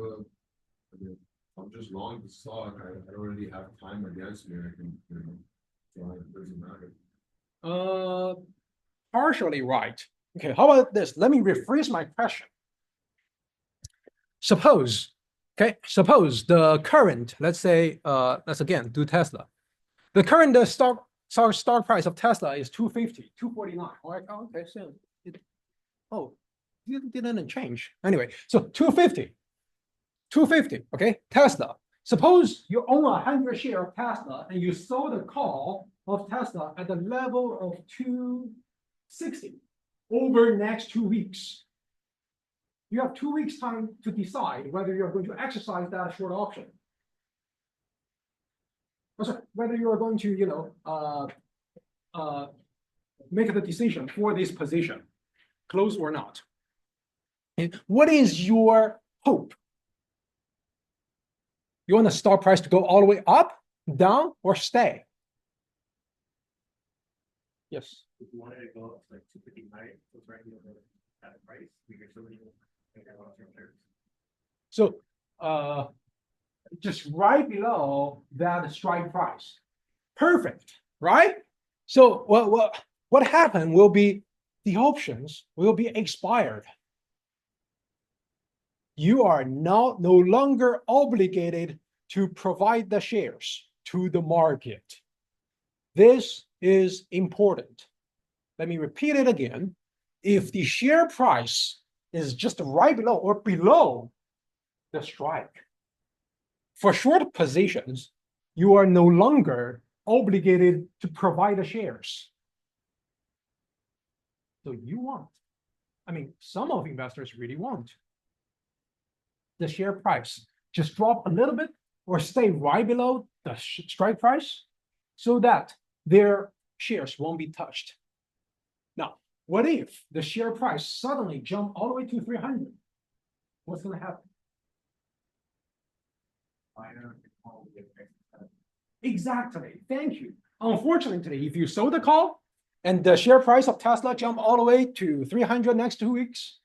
mean, I'm just long the stock, I don't really have time against me, I can, so it doesn't matter. Partially right. Okay, how about this? Let me rephrase my question. Suppose the current, let's say, let's again do Tesla. The current stock price of Tesla is 250, 249. All right, okay, so it didn't change. Anyway, so 250, okay, Tesla. Suppose you own 100 shares of Tesla and you sold a call of Tesla at the level of 260 over next 2 weeks. You have 2 weeks time to decide whether you're going to exercise that short option. Sorry, whether you are going to, make the decision for this position, close or not. And what is your hope? You want the stock price to go all the way up down or stay? Yes. If you wanted to go up to like 259, it's right here at a price, we could still make that long-term shares. So just right below that strike price. Perfect, right? So what happened will be the options will be expired. You are now no longer obligated to provide the shares to the market. This is important. Let me repeat it again. If the share price is just right below or below the strike, for short positions, you are no longer obligated to provide the shares. So you want, I mean, some of investors really want the share price just drop a little bit or stay right below the strike price so that their shares won't be touched. Now, what if the share price suddenly jump all the way to 300? What's going to happen? Exactly. Thank you. Unfortunately, if you sold the call and the share price of Tesla jump all the way to 300 next 2 weeks,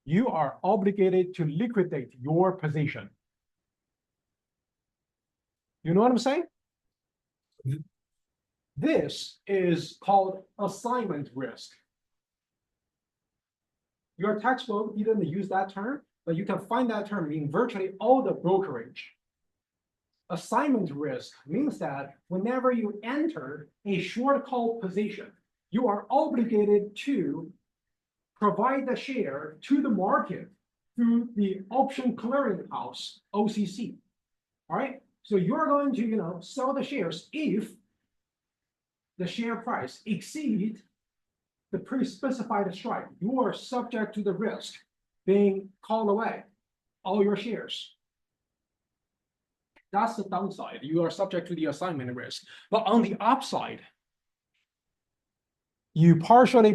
you are obligated to liquidate your position. You know what I'm saying? This is called assignment risk. Your textbook didn't use that term, but you can find that term in virtually all the brokerage. Assignment risk means that whenever you enter a short call position, you are obligated to provide the share to the market through the option clearing house, OCC. All right. So you're going to, sell the shares if the share price exceeds the pre-specified strike. You are subject to the risk being called away, all your shares. That's the downside. You are subject to the assignment risk. But on the upside, you partially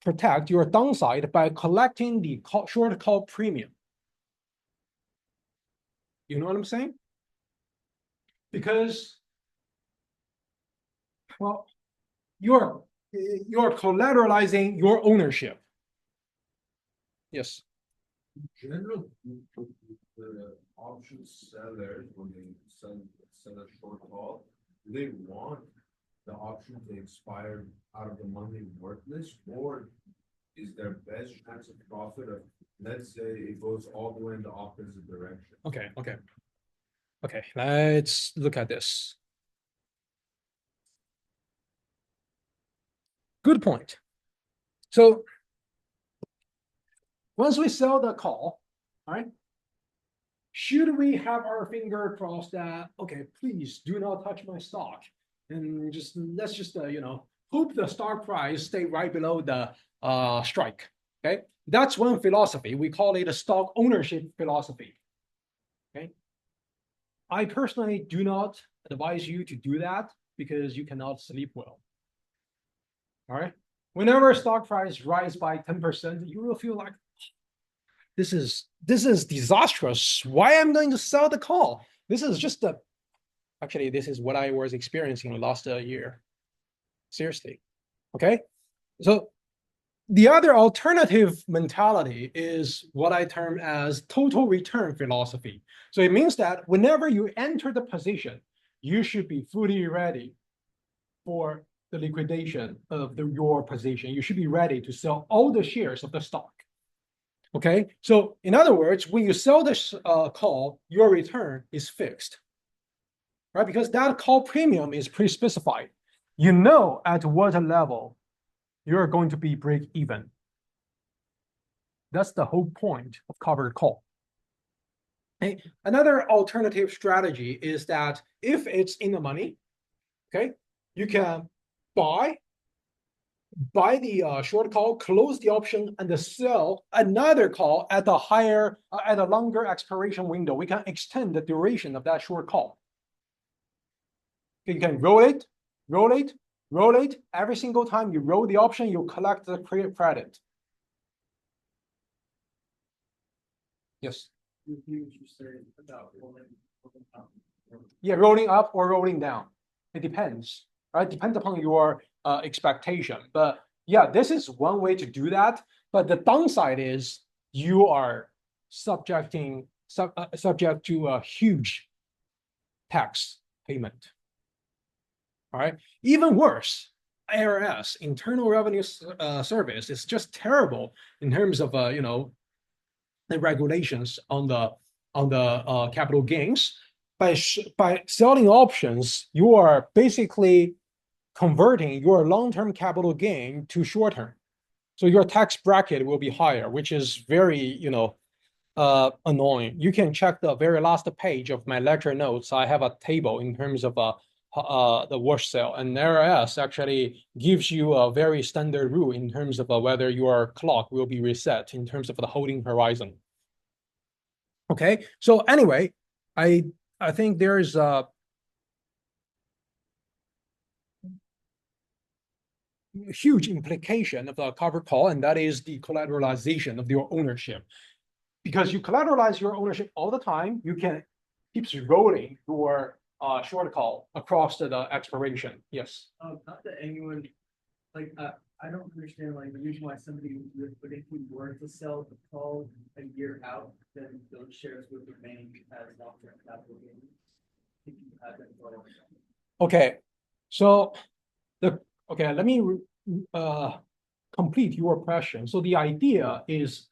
protect your downside by collecting the short call premium. You know what I'm saying? Because, well, you're collateralizing your ownership. Yes. General, the option sellers, when they sell a short call, they want the option to expire out of the money worthless, or is their best chance of profit of, let's say it goes all the way in the opposite direction? Okay, let's look at this. Good point. So once we sell the call, all right, should we have our finger crossed that, okay, please do not touch my stock, and let's just hope the stock price stay right below the strike. Okay, that's one philosophy. We call it a stock ownership philosophy. Okay, I personally do not advise you to do that because you cannot sleep well. All right, whenever stock price rise by 10%, you will feel like this is disastrous. Why am I going to sell the call? This is just actually, this is what I was experiencing last year. Seriously. Okay. So the other alternative mentality is what I term as total return philosophy. So it means that whenever you enter the position, you should be fully ready for the liquidation of your position. You should be ready to sell all the shares of the stock. Okay, so in other words, when you sell this call, your return is fixed, right? Because that call premium is pre-specified. You know at what level you're going to be break even. That's the whole point of covered call. Okay. Another alternative strategy is that if it's in the money, okay, you can buy the short call, close the option, and sell another call at a higher, at a longer expiration window. We can extend the duration of that short call. You can roll it. Every single time you roll the option, you collect the credit. Yes. You say about Yeah, rolling up or rolling down. It depends, right? Depends upon your expectation. But yeah, this is one way to do that. But the downside is you are subject to a huge tax payment. All right. Even worse, IRS, Internal Revenue Service, is just terrible in terms of the regulations on the capital gains. By selling options, you are basically converting your long-term capital gain to short-term. So your tax bracket will be higher, which is very, annoying. You can check the very last page of my lecture notes. I have a table in terms of the wash sale, and IRS actually gives you a very standard rule in terms of whether your clock will be reset in terms of the holding horizon. Okay, so anyway, I think there is a huge implication of the covered call, and that is the collateralization of your ownership. Because you collateralize your ownership all the time, you can keep rolling your short call across the expiration. Yes. Not that anyone, like, I don't understand like the reason why somebody would, but if we were to sell the call a year out, then those shares would remain as long-term capital gains. If you had them for Okay, so let me complete your question. So the idea is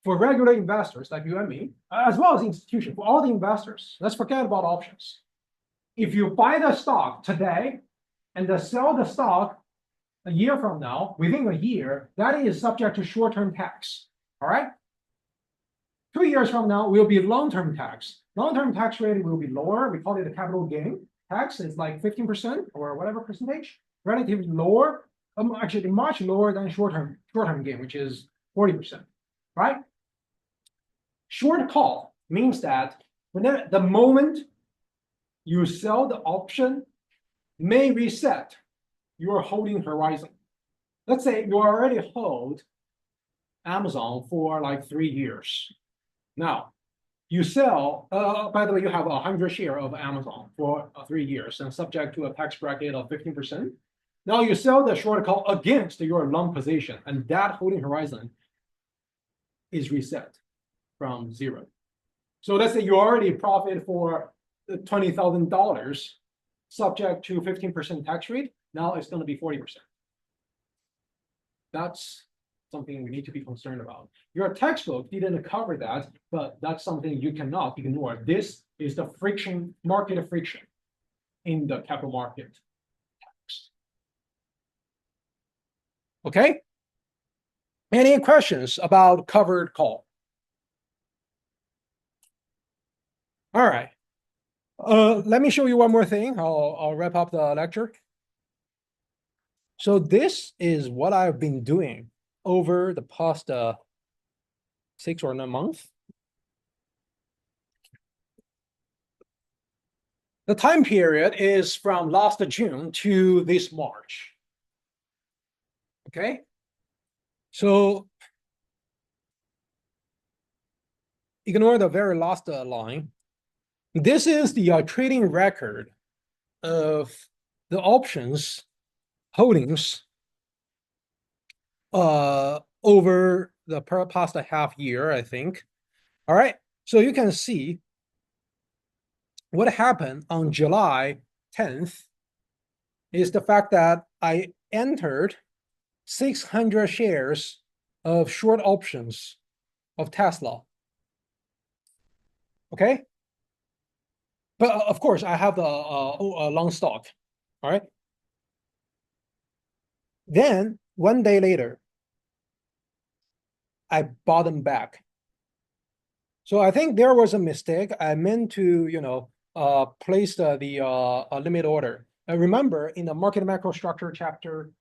for regular investors like you and me, as well as institutions, for all the investors, let's forget about options. If you buy the stock today and then sell the stock a year from now, within a year, that is subject to short-term tax. All right. 2 years from now will be long-term tax. Long-term tax rate will be lower. We call it a capital gain tax. It's like 15% or whatever percentage, relatively lower, actually much lower than short-term gain, which is 40%. Right? Short call means that whenever the moment you sell the option may reset your holding horizon. Let's say you already hold Amazon for like 3 years. Now, you sell, by the way, you have 100 shares of Amazon for 3 years and subject to a tax bracket of 15%. Now you sell the short call against your long position, and that holding horizon is reset from 0. So let's say you already profit for $20,000 subject to 15% tax rate. Now it's going to be 40%. That's something we need to be concerned about. Your textbook didn't cover that, but that's something you cannot ignore. This is the friction, market friction in the capital market. Okay? Any questions about covered call? All right. Let me show you one more thing. I'll wrap up the lecture. So this is what I've been doing over the past 6 or 9 months. The time period is from last June to this March. Okay. So ignore the very last line. This is the trading record of the options holdings over the past half year, I think. All right. So you can see what happened on July 10th is the fact that I entered 600 shares of short options of Tesla. Okay. But of course, I have a long stock. All right. Then 1 day later, I bought them back. So I think there was a mistake. I meant to, place the limit order. I remember in the market macrostructure chapter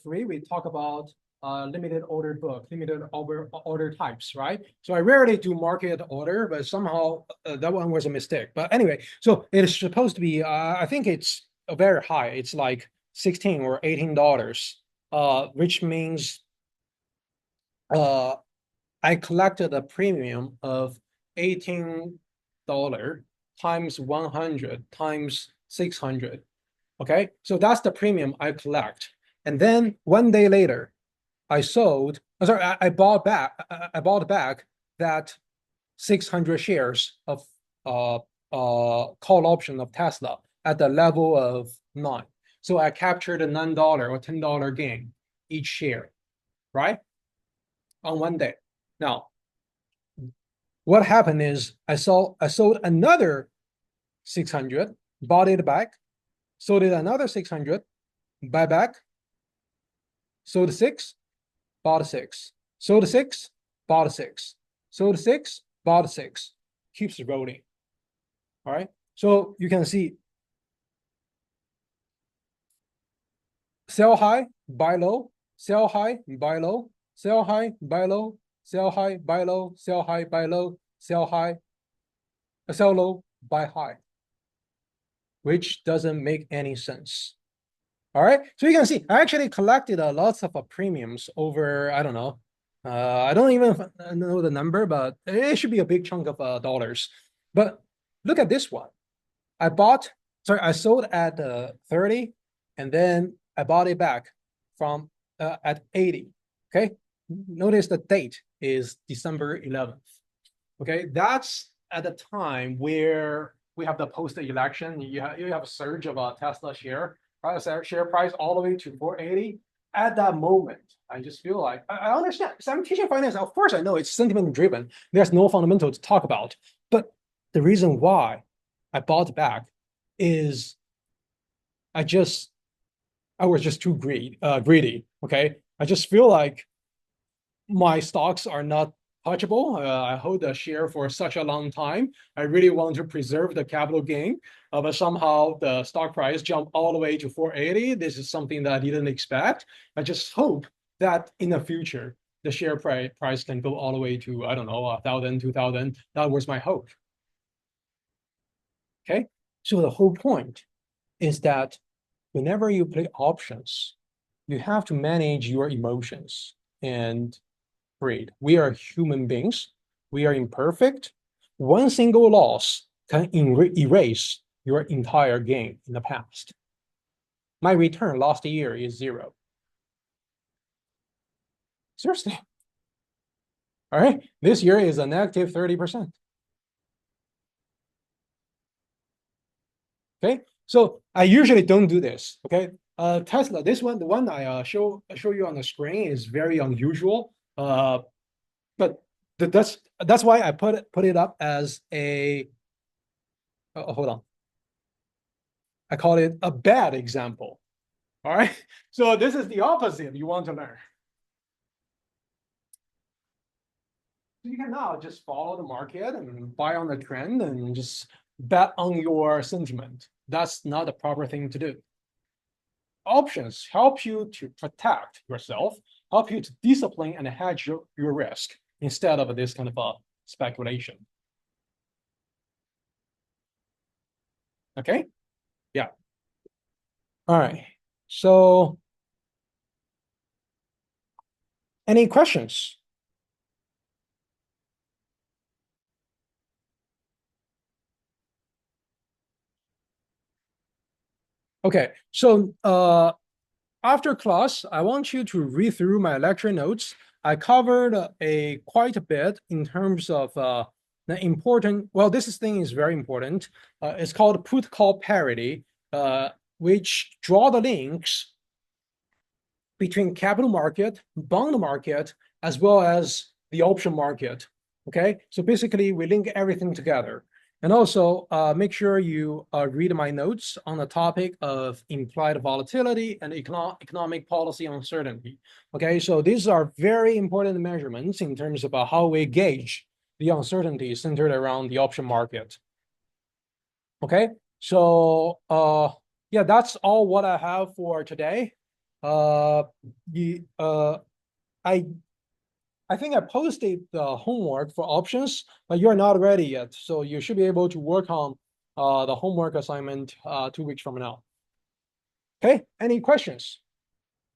3, we talk about limited order book, limited order types, right? So I rarely do market order, but somehow that one was a mistake. But anyway, so it is supposed to be, I think it's very high. It's like $16 or $18, which means I collected a premium of $18 times 100 times 600. Okay, so that's the premium I collect. And then 1 day later, I sold, I bought back that 600 shares of call option of Tesla at the level of 9. So I captured a $9 or $10 gain each share, right? On 1 day. Now, what happened is I sold another 600, bought it back, sold it another 600, buy back, sold 6, bought 6, sold 6, bought 6, sold 6, bought 6, keeps rolling. All right. So you can see sell high, buy low, sell high, buy low, sell high, buy low, sell high, buy low, sell high, buy low, sell high, sell low, buy high, which doesn't make any sense. All right. So you can see I actually collected lots of premiums over, I don't know. I don't even know the number, but it should be a big chunk of dollars. But look at this one. I sold at 30, and then I bought it back from at 80. Okay. Notice the date is December 11th. Okay. That's at the time where we have the post-election. You have a surge of a Tesla share price all the way to 480. At that moment, I just feel like I understand. So I'm teaching finance. Of course, I know it's sentiment driven. There's no fundamental to talk about. But the reason why I bought back is I was just too greedy. Okay. I just feel like my stocks are not touchable. I hold a share for such a long time. I really want to preserve the capital gain, but somehow the stock price jumped all the way to 480. This is something that I didn't expect. I just hope that in the future, the share price can go all the way to, I don't know, 1,000, 2,000. That was my hope. Okay. So the whole point is that whenever you play options, you have to manage your emotions and greed. We are human beings. We are imperfect. One single loss can erase your entire gain in the past. My return last year is 0. Seriously. All right. This year is a negative 30%. Okay. So I usually don't do this. Okay. Tesla, this one, the one I show you on the screen is very unusual. But that's why I put it up as a hold on. I call it a bad example. All right. So this is the opposite you want to learn. So you can now just follow the market and buy on the trend and just bet on your sentiment. That's not the proper thing to do. Options help you to protect yourself, help you to discipline and hedge your risk instead of this kind of speculation. Okay. Yeah. All right. So any questions? Okay. So after class, I want you to read through my lecture notes. I covered quite a bit in terms of the important, well, this thing is very important. It's called put-call parity, which draw the links between capital market, bond market, as well as the option market. Okay, so basically we link everything together. And also make sure you read my notes on the topic of implied volatility and economic policy uncertainty. Okay, so these are very important measurements in terms of how we gauge the uncertainty centered around the option market. Okay, so yeah, that's all what I have for today. I think I posted the homework for options, but you're not ready yet. So you should be able to work on the homework assignment 2 weeks from now. Okay, any questions?